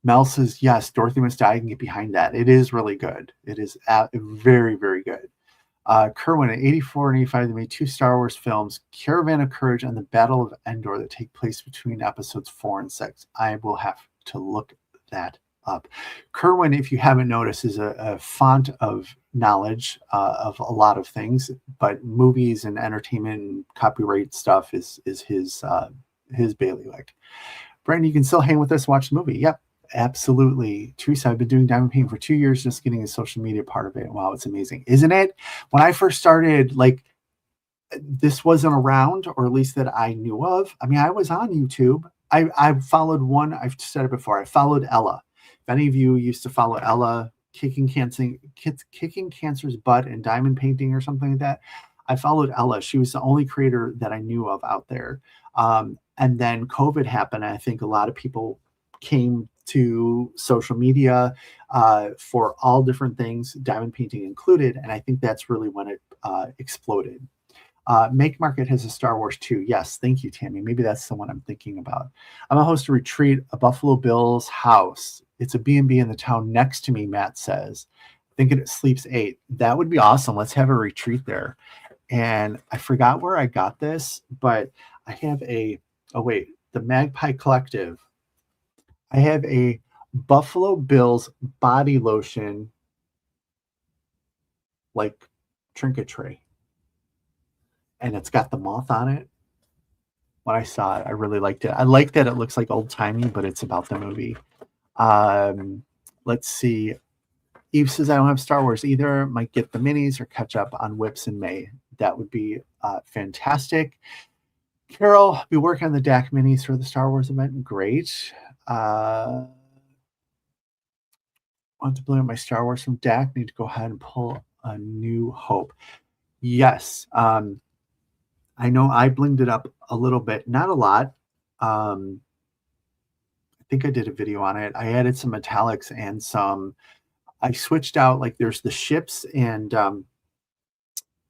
Speaker 2: Mel says, yes, Dorothy Must Die. I can get behind that. It is really good. It is very, very good. Kerwin, in 84 and 85, they made 2 Star Wars films, Caravan of Courage and the Battle of Endor, that take place between episodes 4 and 6. I will have to look that up. Kerwin, if you haven't noticed, is a font of knowledge of a lot of things, but movies and entertainment and copyright stuff is his bailiwick. Brandon, you can still hang with us, watch the movie. Yep, absolutely. Teresa, I've been doing diamond painting for 2 years, just getting the social media part of it. Wow, it's amazing, isn't it? When I first started, like, this wasn't around, or at least that I knew of. I mean, I was on YouTube. I followed one. I've said it before. I followed Ella. If any of you used to follow Ella, kicking cancer's butt and diamond painting or something like that, I followed Ella. She was the only creator that I knew of out there. And then COVID happened. And I think a lot of people came to social media for all different things, diamond painting included, and I think that's really when it exploded. Make Market has a Star Wars too. Yes, thank you, Tammy. Maybe that's the one I'm thinking about. I'm a host of retreat, a Buffalo Bills house. It's a B&B in the town next to me, Matt says. Thinking it sleeps 8. That would be awesome. Let's have a retreat there. And I forgot where I got this, but I have the Magpie Collective. I have a Buffalo Bills body lotion, like trinket tray. And it's got the moth on it. When I saw it, I really liked it. I like that it looks like old timey, but it's about the movie. Let's see. Eve says, I don't have Star Wars either. Might get the minis or catch up on whips in May. That would be fantastic. Carol, be working on the DAC minis for the Star Wars event. Great. Want to blow up my Star Wars from DAC. Need to go ahead and pull a New Hope. Yes. I know I blinged it up a little bit, not a lot. I think I did a video on it. I added some metallics and I switched out, like there's the ships and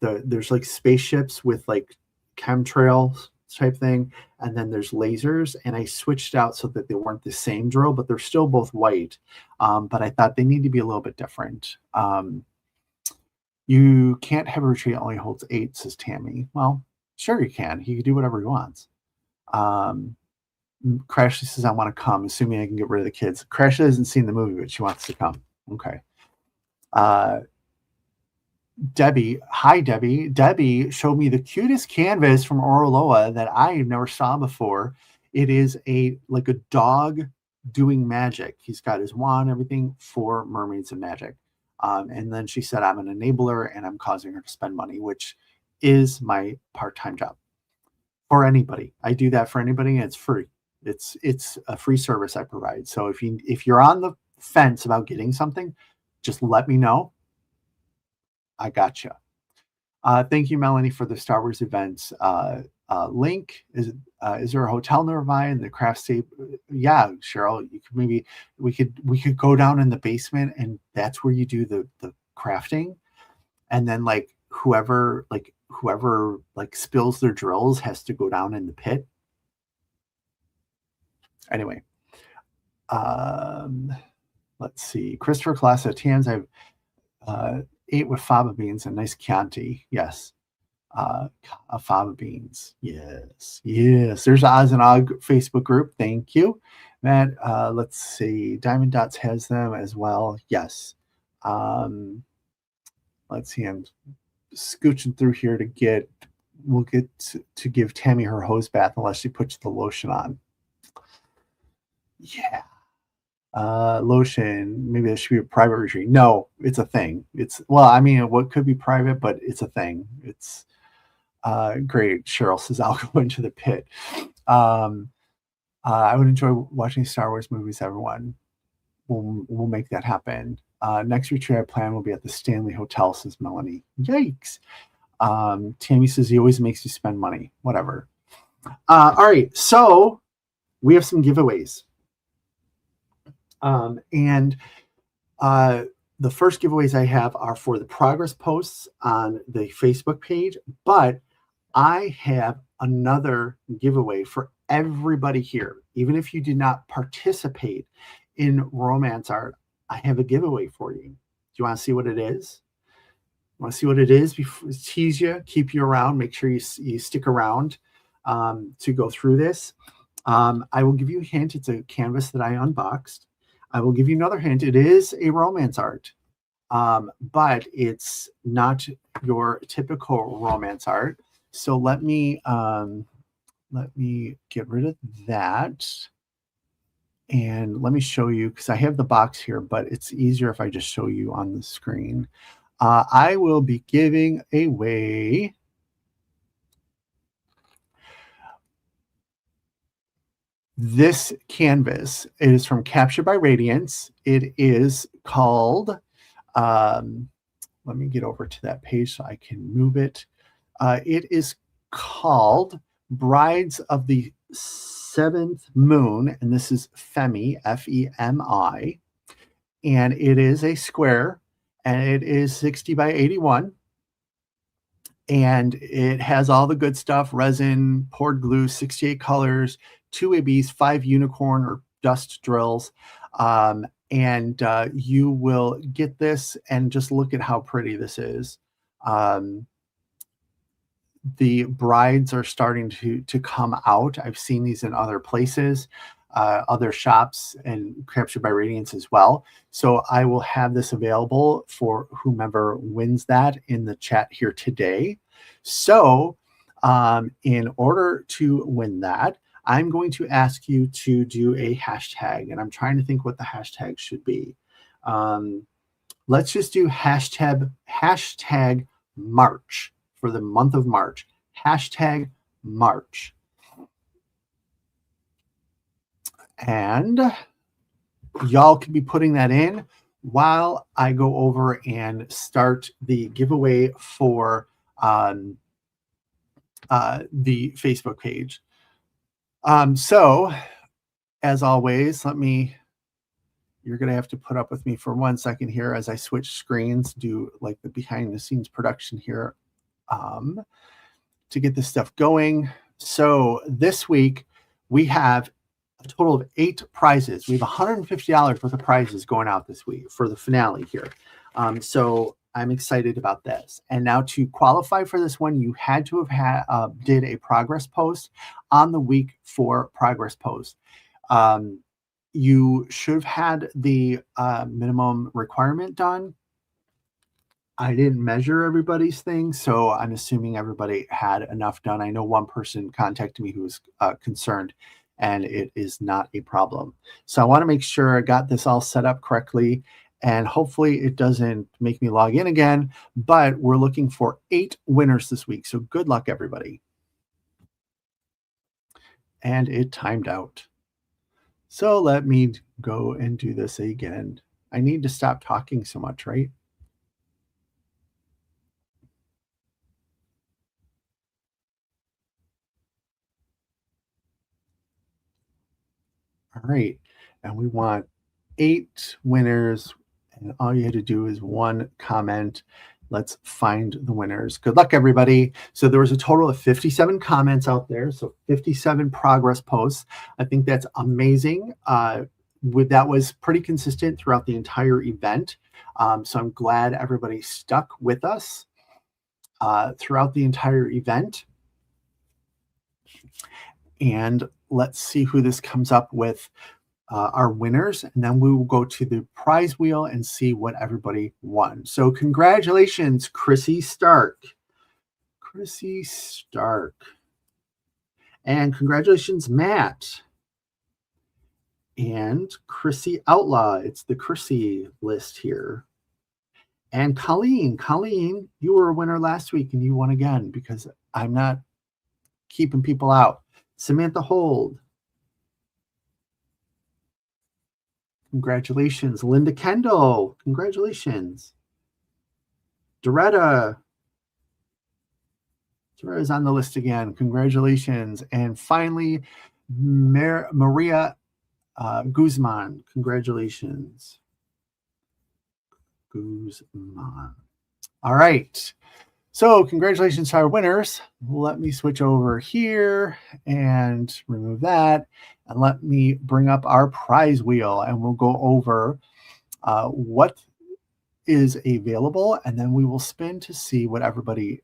Speaker 2: there's like spaceships with like chemtrails type thing. And then there's lasers, and I switched out so that they weren't the same drill, but they're still both white. But I thought they need to be a little bit different. You can't have a retreat that only holds 8, says Tammy. Well, sure you can. He can do whatever he wants. Crashly says, I want to come, assuming I can get rid of the kids. Crashly hasn't seen the movie, but she wants to come. Okay. Debbie, hi, Debbie. Debbie showed me the cutest canvas from Oroloa that I never saw before. It is like a dog doing magic. He's got his wand, everything for Mermaids and Magic. And then she said, I'm an enabler and I'm causing her to spend money, which is my part-time job for anybody. I do that for anybody, and it's free. It's a free service I provide. So if you're on the fence about getting something, just let me know. I gotcha. Thank you, Melanie, for the Star Wars events link. Is there a hotel nearby in the craft state? Yeah, Cheryl, we could go down in the basement, and that's where you do the crafting. And then like whoever spills their drills has to go down in the pit. Anyway, let's see. Christopher Classa Tans, I've 8 with fava beans and nice Chianti. Yes. Fava beans. Yes. There's Oz and Og Facebook group. Thank you, Matt. Let's see. Diamond Dots has them as well. Yes. Let's see. I'm scooching through here to get to give Tammy her hose bath unless she puts the lotion on. Yeah. Lotion, maybe that should be a private retreat. No, it's a thing. What could be private, but it's a thing. It's great. Cheryl says, I'll go into the pit. I would enjoy watching Star Wars movies, everyone. We'll make that happen. Next retreat I plan will be at the Stanley Hotel, says Melanie. Yikes. Tammy says, he always makes you spend money. Whatever. All right, so we have some giveaways. The first giveaways I have are for the progress posts on the Facebook page, but I have another giveaway for everybody here. Even if you did not participate in RomantzArt, I have a giveaway for you. Do you want to see what it is? Want to see what it is? Before tease you, keep you around, make sure you stick around to go through this. I will give you a hint. It's a canvas that I unboxed. I will give you another hint. It is a RomantzArt, but it's not your typical RomantzArt. So let me get rid of that, and let me show you, because I have the box here, but it's easier if I just show you on the screen. I will be giving away this canvas. It is from Captured by Radiance. It is called, let me get over to that page so I can move it. It is called Brides of the seventh moon, and this is Femi, Femi, and it is a square, and it is 60 by 81, and it has all the good stuff: resin, poured glue, 68 colors, 2 ABs, 5 unicorn or dust drills. And you will get this, and just look at how pretty this is. The brides are starting to come out. I've seen these in other places, other shops, and Captured by Radiance as well. So I will have this available for whomever wins that in the chat here today. So in order to win that, I'm going to ask you to do a hashtag, and I'm trying to think what the hashtag should be. Let's just do hashtag March for the month of March. Hashtag March. And y'all can be putting that in while I go over and start the giveaway for the Facebook page. So as always, you're going to have to put up with me for 1 second here as I switch screens, do like the behind the scenes production here to get this stuff going. So this week we have a total of 8 prizes. We have $150 worth of prizes going out this week for the finale here. So I'm excited about this. And now to qualify for this one, you had to have did a progress post on the week for progress post. You should have had the minimum requirement done. I didn't measure everybody's thing, so I'm assuming everybody had enough done. I know one person contacted me who was concerned, and it is not a problem. So I want to make sure I got this all set up correctly, and hopefully it doesn't make me log in again, but we're looking for 8 winners this week. So good luck, everybody. And it timed out. So let me go and do this again. I need to stop talking so much, right? All right. And we want 8 winners, and all you had to do is 1 comment. Let's find the winners. Good luck, everybody. So there was a total of 57 comments out there. So 57 progress posts. I think that's amazing. That was pretty consistent throughout the entire event. So I'm glad everybody stuck with us throughout the entire event. And let's see who this comes up with. Our winners, and then we will go to the prize wheel and see what everybody won. So congratulations, Chrissy Stark. Chrissy Stark. And congratulations, Matt. And Chrissy Outlaw. It's the Chrissy list here. And Colleen. Colleen, you were a winner last week, and you won again because I'm not keeping people out. Samantha Hold. Congratulations. Linda Kendall. Congratulations. Doretta. Doretta's on the list again. Congratulations. And finally, Maria Guzman. Congratulations. Guzman. All right. So congratulations to our winners. Let me switch over here and remove that. And let me bring up our prize wheel, and we'll go over what is available, and then we will spin to see what everybody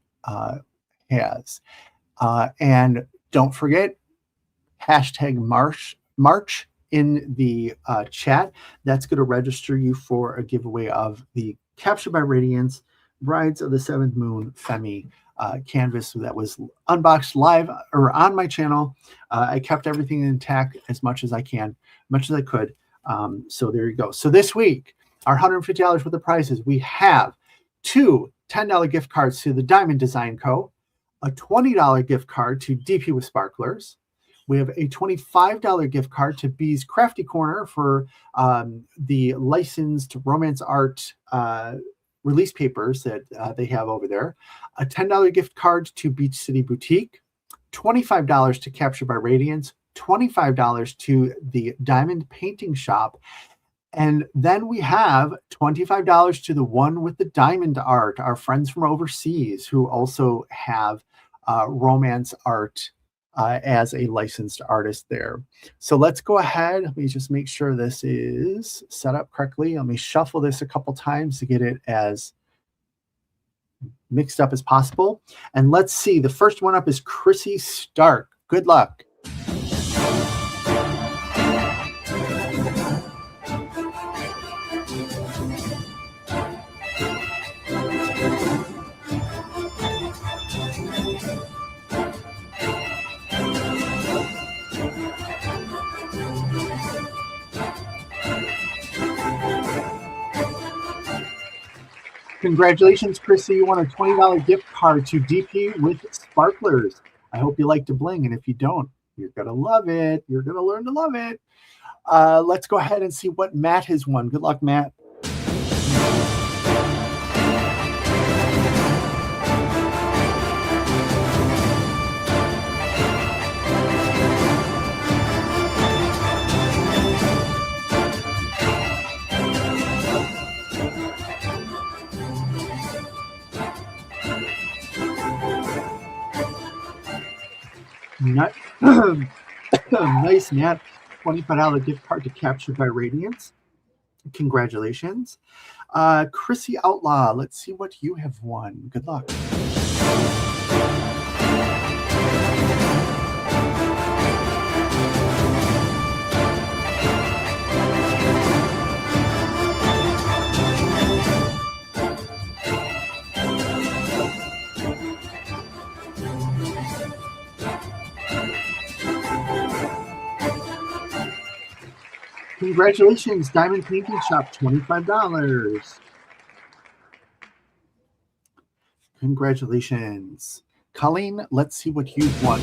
Speaker 2: has. And don't forget, hashtag March in the chat. That's going to register you for a giveaway of the Captured by Radiance Brides of the Seventh Moon Femi canvas that was unboxed live or on my channel. I kept everything intact as much as I could. So there you go. So this week, our $150 worth of prizes, we have 2 $10 gift cards to the Diamond Design Co., a $20 gift card to DP with Sparklers. We have a $25 gift card to Bee's Crafty Corner for the licensed RomantzArt release papers that they have over there, a $10 gift card to Beach City Boutique, $25 to Captured by Radiance, $25 to the Diamond Painting Shop. And then we have $25 to the One with the Diamond Art, our friends from overseas who also have RomantzArt as a licensed artist there. So let's go ahead. Let me just make sure this is set up correctly. Let me shuffle this a couple times to get it as mixed up as possible. And let's see. The first one up is Chrissy Stark. Good luck. Congratulations, Chrissy. You won a $20 gift card to DP with Sparklers. I hope you like to bling, and if you don't, you're going to love it. You're going to learn to love it. Let's go ahead and see what Matt has won. Good luck, Matt. Nice, Matt. $25 gift card to Captured by Radiance. Congratulations. Chrissy Outlaw, let's see what you have won. Good luck. Congratulations, Diamond Painting Shop, $25. Congratulations. Colleen, let's see what you've won.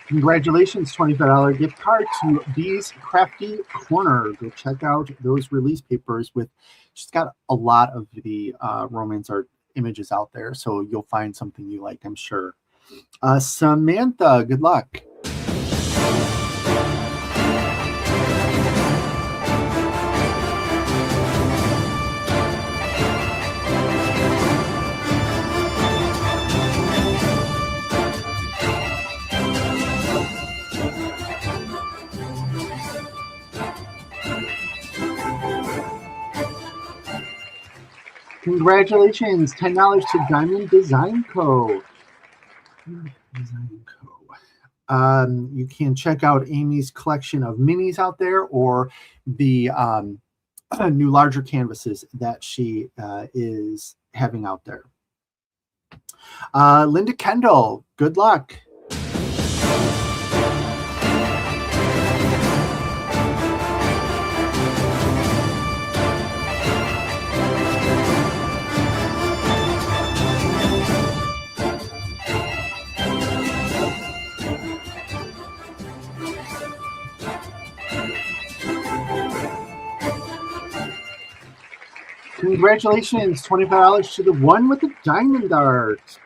Speaker 2: Congratulations, $25 gift card to Bee's Crafty Corner. Go check out those release papers with, she's got a lot of the RomantzArt images out there, so you'll find something you like, I'm sure. Samantha, good luck. Congratulations, $10 to Diamond Design Co. You can check out Amy's collection of minis out there, or the new larger canvases that she is having out there. Linda Kendall, good luck. Congratulations, $25 to the One with the Diamond Art.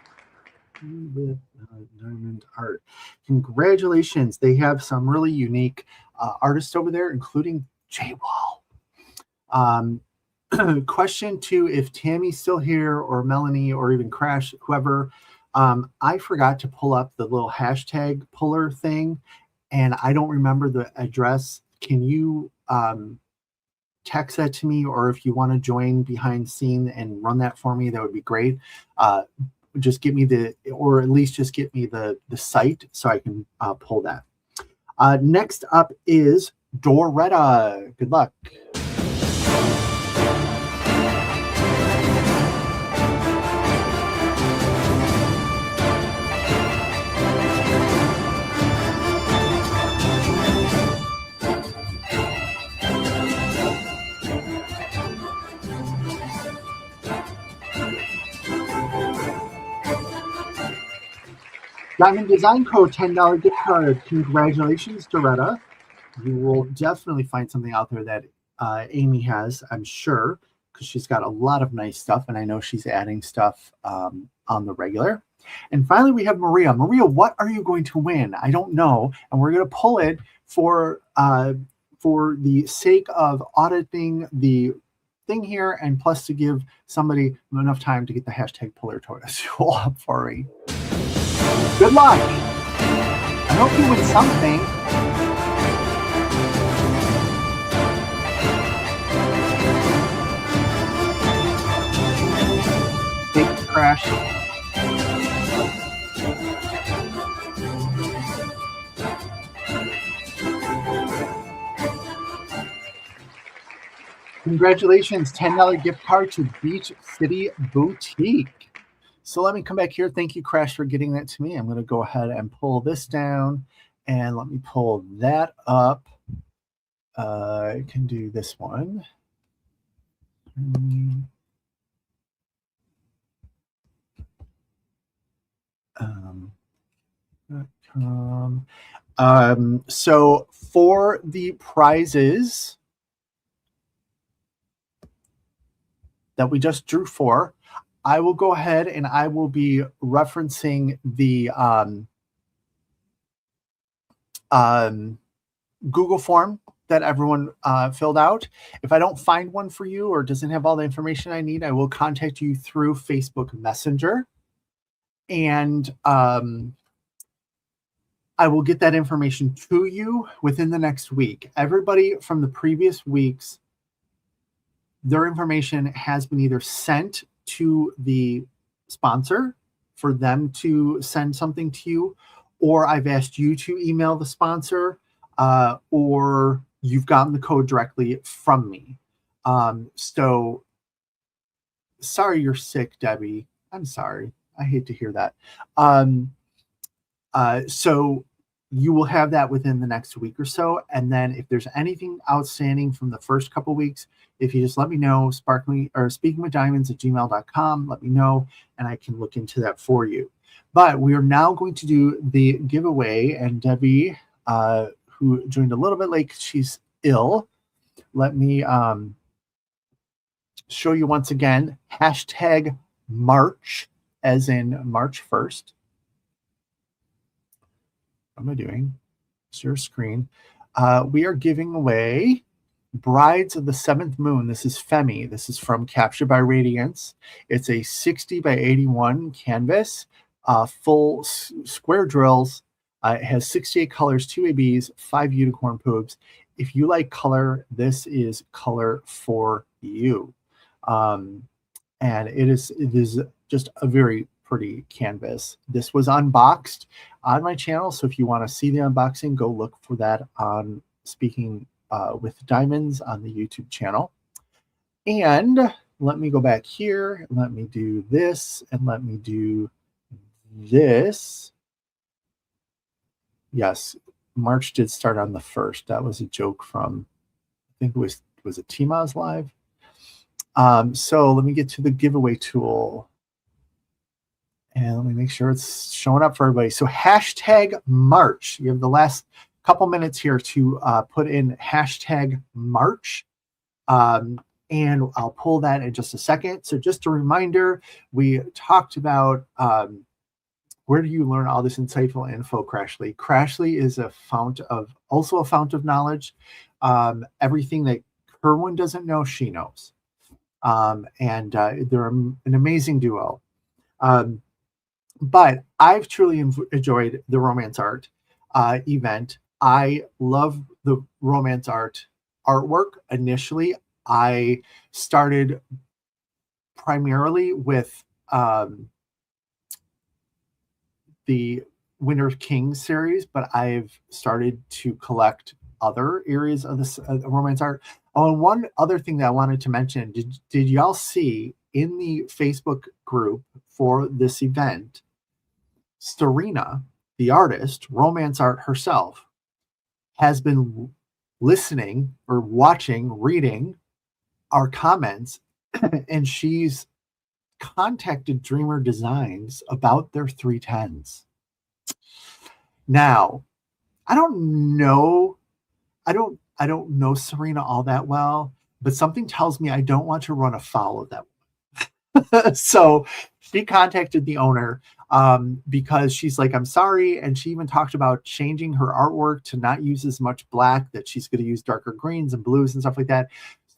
Speaker 2: Diamond Art. Congratulations. They have some really unique artists over there, including Jay Wall. Question 2, if Tammy's still here, or Melanie, or even Crash, whoever, I forgot to pull up the little hashtag puller thing, and I don't remember the address. Can you text that to me, or if you want to join behind scene and run that for me, that would be great. Just give me or at least just get me the site so I can pull that. Next up is Doretta. Good luck. Diamond Design Co. $10 gift card. Congratulations, Doretta. You will definitely find something out there that Amy has, I'm sure, because she's got a lot of nice stuff, and I know she's adding stuff on the regular. And finally, we have Maria. Maria, what are you going to win? I don't know, and we're going to pull it for the sake of auditing the thing here, and plus to give somebody enough time to get the hashtag Puller tool up for me. Good luck. I hope you win something. Big crash. Congratulations, $10 gift card to Beach City Boutique. So let me come back here. Thank you, Crash, for getting that to me. I'm going to go ahead and pull this down, and let me pull that up. I can do this one. So for the prizes that we just drew for, I will go ahead and I will be referencing the Google form that everyone filled out. If I don't find one for you or doesn't have all the information I need, I will contact you through Facebook Messenger, and I will get that information to you within the next week. Everybody from the previous weeks, their information has been either sent to the sponsor for them to send something to you, or I've asked you to email the sponsor, or you've gotten the code directly from me. So sorry you're sick, Debbie. I'm sorry. I hate to hear that. So you will have that within the next week or so. And then if there's anything outstanding from the first couple weeks, if you just let me know, speakingwithdiamonds@gmail.com, let me know, and I can look into that for you. But we are now going to do the giveaway, and Debbie, who joined a little bit late, she's ill. Let me show you once again, hashtag March, as in March 1st. What am I doing? Share screen. We are giving away Brides of the Seventh Moon. This is Femi. This is from Capture by Radiance. It's a 60 by 81 canvas, full square drills. It has 68 colors, 2 ABs, 5 unicorn poops. If you like color, this is color for you. And it is just a very pretty canvas. This was unboxed on my channel, so if you want to see the unboxing, go look for that on Speaking with Diamonds on the YouTube channel. And let me go back here, let me do this, and let me do this. Yes, March did start on the 1st. That was a joke from, I think it was it Tima's live? So let me get to the giveaway tool. And let me make sure it's showing up for everybody. So hashtag March. You have the last couple minutes here to put in hashtag March. And I'll pull that in just a second. So just a reminder, we talked about where do you learn all this insightful info, Crashly? Crashly is also a fount of knowledge. Everything that Kerwin doesn't know, she knows. And they're an amazing duo. But I've truly enjoyed the RomantzArt event. I love the RomantzArt artwork. Initially, I started primarily with the Winter King series, but I've started to collect other areas of this RomantzArt. Oh, and one other thing that I wanted to mention, did y'all see in the Facebook group for this event, Starina, the artist, RomantzArt herself, has been listening or watching, reading our comments, and she's contacted Dreamer Designs about their 310s. Now, I don't know. I don't know Serena all that well, but something tells me I don't want to run afoul of that. So she contacted the owner because she's like, I'm sorry. And she even talked about changing her artwork to not use as much black, that she's going to use darker greens and blues and stuff like that.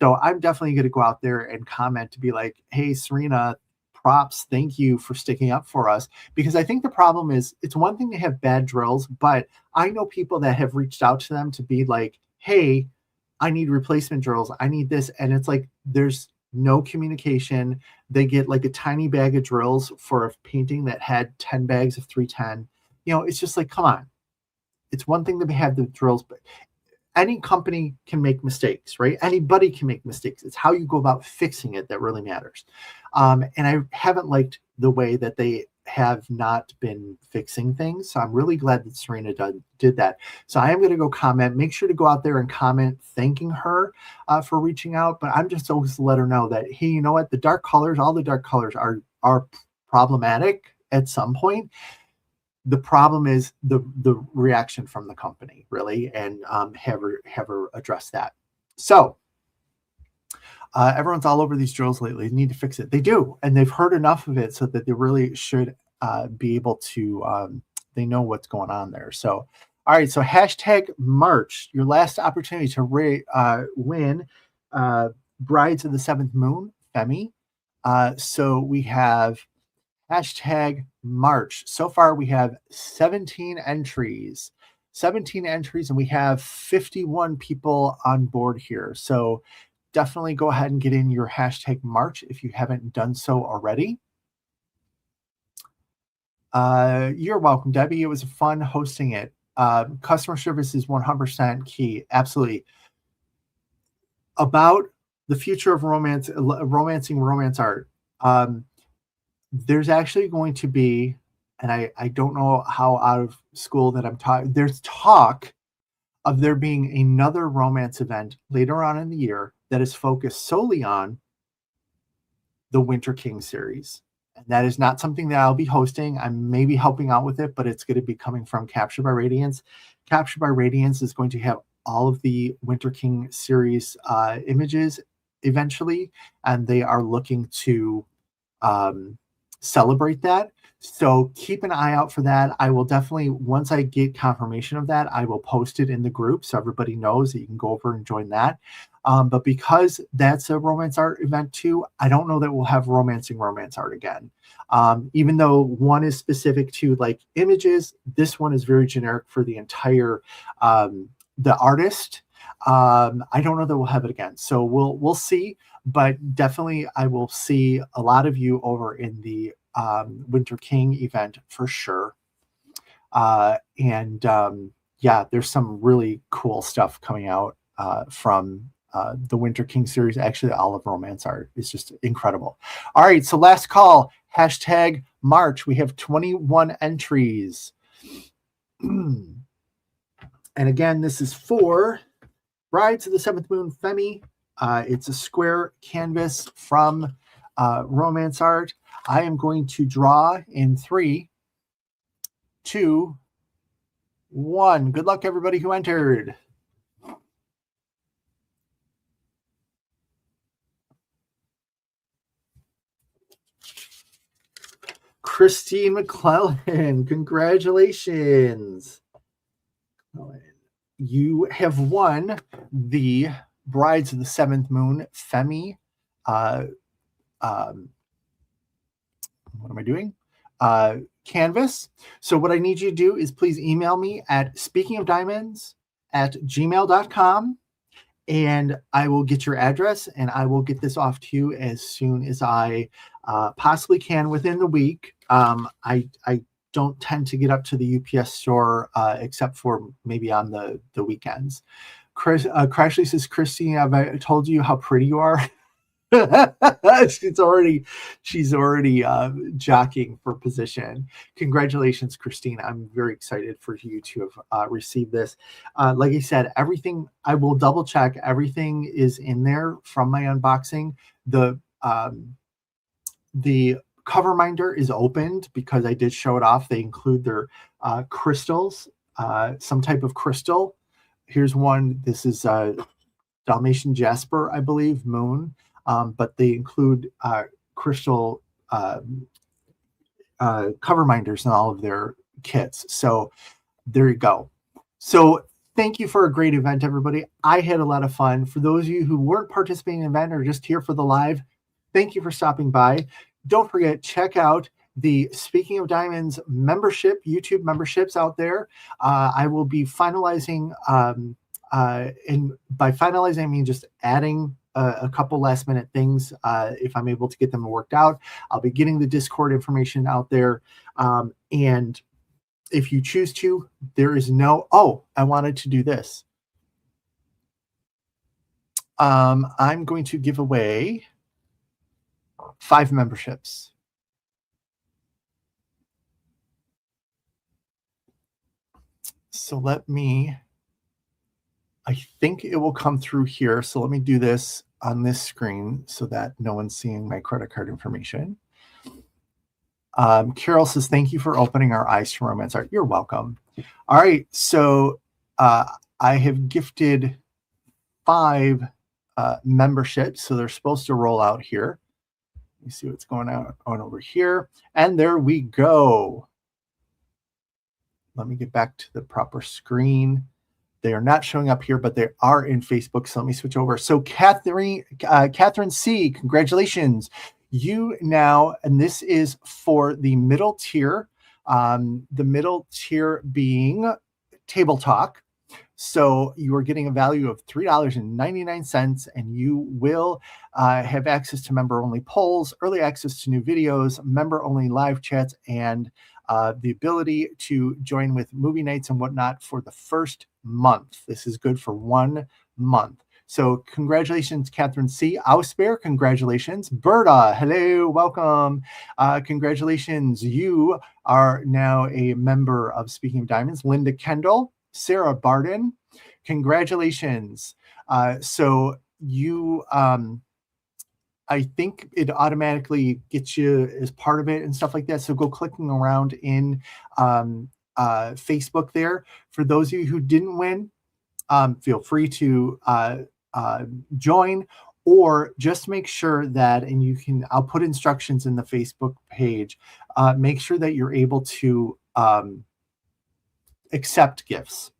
Speaker 2: So I'm definitely going to go out there and comment to be like, hey, Serena, props. Thank you for sticking up for us. Because I think the problem is, it's one thing to have bad drills, but I know people that have reached out to them to be like, hey, I need replacement drills. I need this. And it's like, there's no communication. They get like a tiny bag of drills for a painting that had 10 bags of 310. You know, it's just like, come on. It's one thing to have the drills, but any company can make mistakes, right? Anybody can make mistakes. It's how you go about fixing it that really matters. And I haven't liked the way that they have not been fixing things. So I'm really glad that Serena did that. So I am going to go comment. Make sure to go out there and comment thanking her for reaching out. But I'm just always let her know that, hey, you know what? The dark colors, all the dark colors are problematic at some point. The problem is the reaction from the company, really, and have her address that. So everyone's all over these drills lately. They need to fix it. They do, and they've heard enough of it so that they really should be able to. They know what's going on there. So, all right. So hashtag March, your last opportunity to win Brides of the Seventh Moon, Femi. So we have hashtag March. So far, we have 17 entries. 17 entries, and we have 51 people on board here. So definitely go ahead and get in your hashtag March if you haven't done so already. You're welcome, Debbie. It was fun hosting it. Customer service is 100% key. Absolutely. About the future of romancing romance art. There's actually going to be, and I don't know how out of school that I'm talking, there's talk of there being another romance event later on in the year that is focused solely on the Winter King series. And that is not something that I'll be hosting. I'm maybe helping out with it, but it's going to be coming from Captured by Radiance. Captured by Radiance is going to have all of the Winter King series images eventually, and they are looking to celebrate that. So keep an eye out for that. I will definitely, once I get confirmation of that, I will post it in the group so everybody knows that you can go over and join that. But because that's a romance art event too, I don't know that we'll have romancing romance art again. Even though one is specific to like images, this one is very generic for the entire the artist. I don't know that we'll have it again. So we'll see. But definitely, I will see a lot of you over in the Winter King event for sure. Yeah, there's some really cool stuff coming out from the Winter King series. Actually, all of romance art is just incredible. All right, so last call, hashtag March. We have 21 entries. And again, this is for Brides of the Seventh Moon, Femi. It's a square canvas from RomantzArt. I am going to draw in 3, 2, 1. Good luck, everybody who entered. Christine McClellan, congratulations. You have won the Brides of the Seventh Moon Femi. What am I doing? Canvas. So what I need you to do is please email me at speakingofdiamonds@gmail.com, and I will get your address and I will get this off to you as soon as I possibly can within the week. I don't tend to get up to the UPS store except for maybe on the weekends. Crashly says, Christine, have I told you how pretty you are? she's already jockeying for position. Congratulations, Christine. I'm very excited for you to have received this. Like I said, everything, I will double check. Everything is in there from my unboxing. The cover minder is opened because I did show it off. They include their crystals some type of crystal. Here's one. This is Dalmatian jasper, I believe, moon, but they include crystal cover minders in all of their kits. So there you go. So thank you for a great event, everybody. I had a lot of fun. For those of you who weren't participating in the event or just here for the live, thank you for stopping by. Don't forget, check out the Speaking of Diamonds membership, YouTube memberships out there. I will be finalizing, and by finalizing, I mean just adding a couple last minute things if I'm able to get them worked out. I'll be getting the Discord information out there. And if you choose to, there is no, oh, I wanted to do this. I'm going to give away 5 memberships. So let me, I think it will come through here. So let me do this on this screen so that no one's seeing my credit card information. Carol says, thank you for opening our eyes to RomantzArt. You're welcome. All right. So I have gifted 5 memberships. So they're supposed to roll out here. Let me see what's going on over here. And there we go. Let me get back to the proper screen. They are not showing up here, but they are in Facebook. So let me switch over. So Catherine C., congratulations. You now, and this is for the middle tier, the middle tier being Table Talk. So you are getting a value of $3.99, and you will have access to member-only polls, early access to new videos, member-only live chats, and the ability to join with movie nights and whatnot for the first month. This is good for 1 month. So congratulations, Catherine C. Ausbear, congratulations. Berta, hello, welcome. Congratulations, you are now a member of Speaking of Diamonds. Linda Kendall, Sarah Barden, congratulations. So you, I think it automatically gets you as part of it and stuff like that. So go clicking around in Facebook there. For those of you who didn't win, feel free to join, or just make sure that, and you can, I'll put instructions in the Facebook page, make sure that you're able to accept gifts.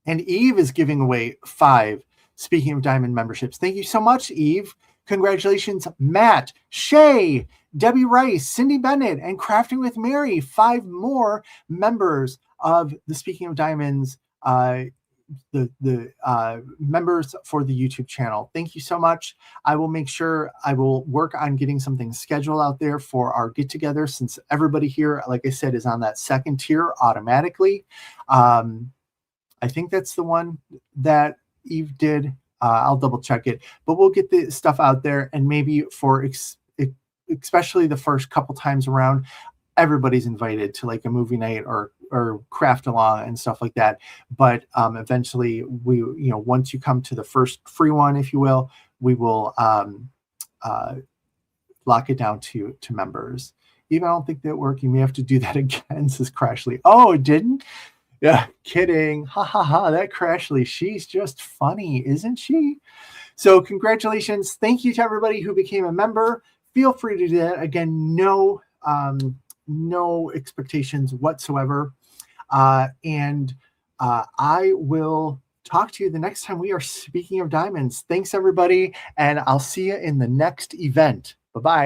Speaker 2: And Eve is giving away 5 Speaking of Diamond memberships. Thank you so much, Eve. Congratulations, Matt, Shay, Debbie Rice, Cindy Bennett, and Crafting with Mary. 5 more members of the Speaking of Diamonds, the members for the YouTube channel. Thank you so much. I will make sure I will work on getting something scheduled out there for our get together, since everybody here, like I said, is on that second tier automatically. I think that's the one that Eve did. I'll double check it, but we'll get the stuff out there, and maybe for especially the first couple times around, everybody's invited to like a movie night or craft along and stuff like that. But eventually, we, you know, once you come to the first free one, if you will, we will lock it down to members. Even I don't think that worked. You may have to do that again, says Crashly. Oh, it didn't? Yeah, kidding. Ha ha ha. That Crashly, she's just funny, isn't she? So congratulations. Thank you to everybody who became a member. Feel free to do that. Again, no expectations whatsoever. And I will talk to you the next time we are Speaking of Diamonds. Thanks, everybody. And I'll see you in the next event. Bye-bye.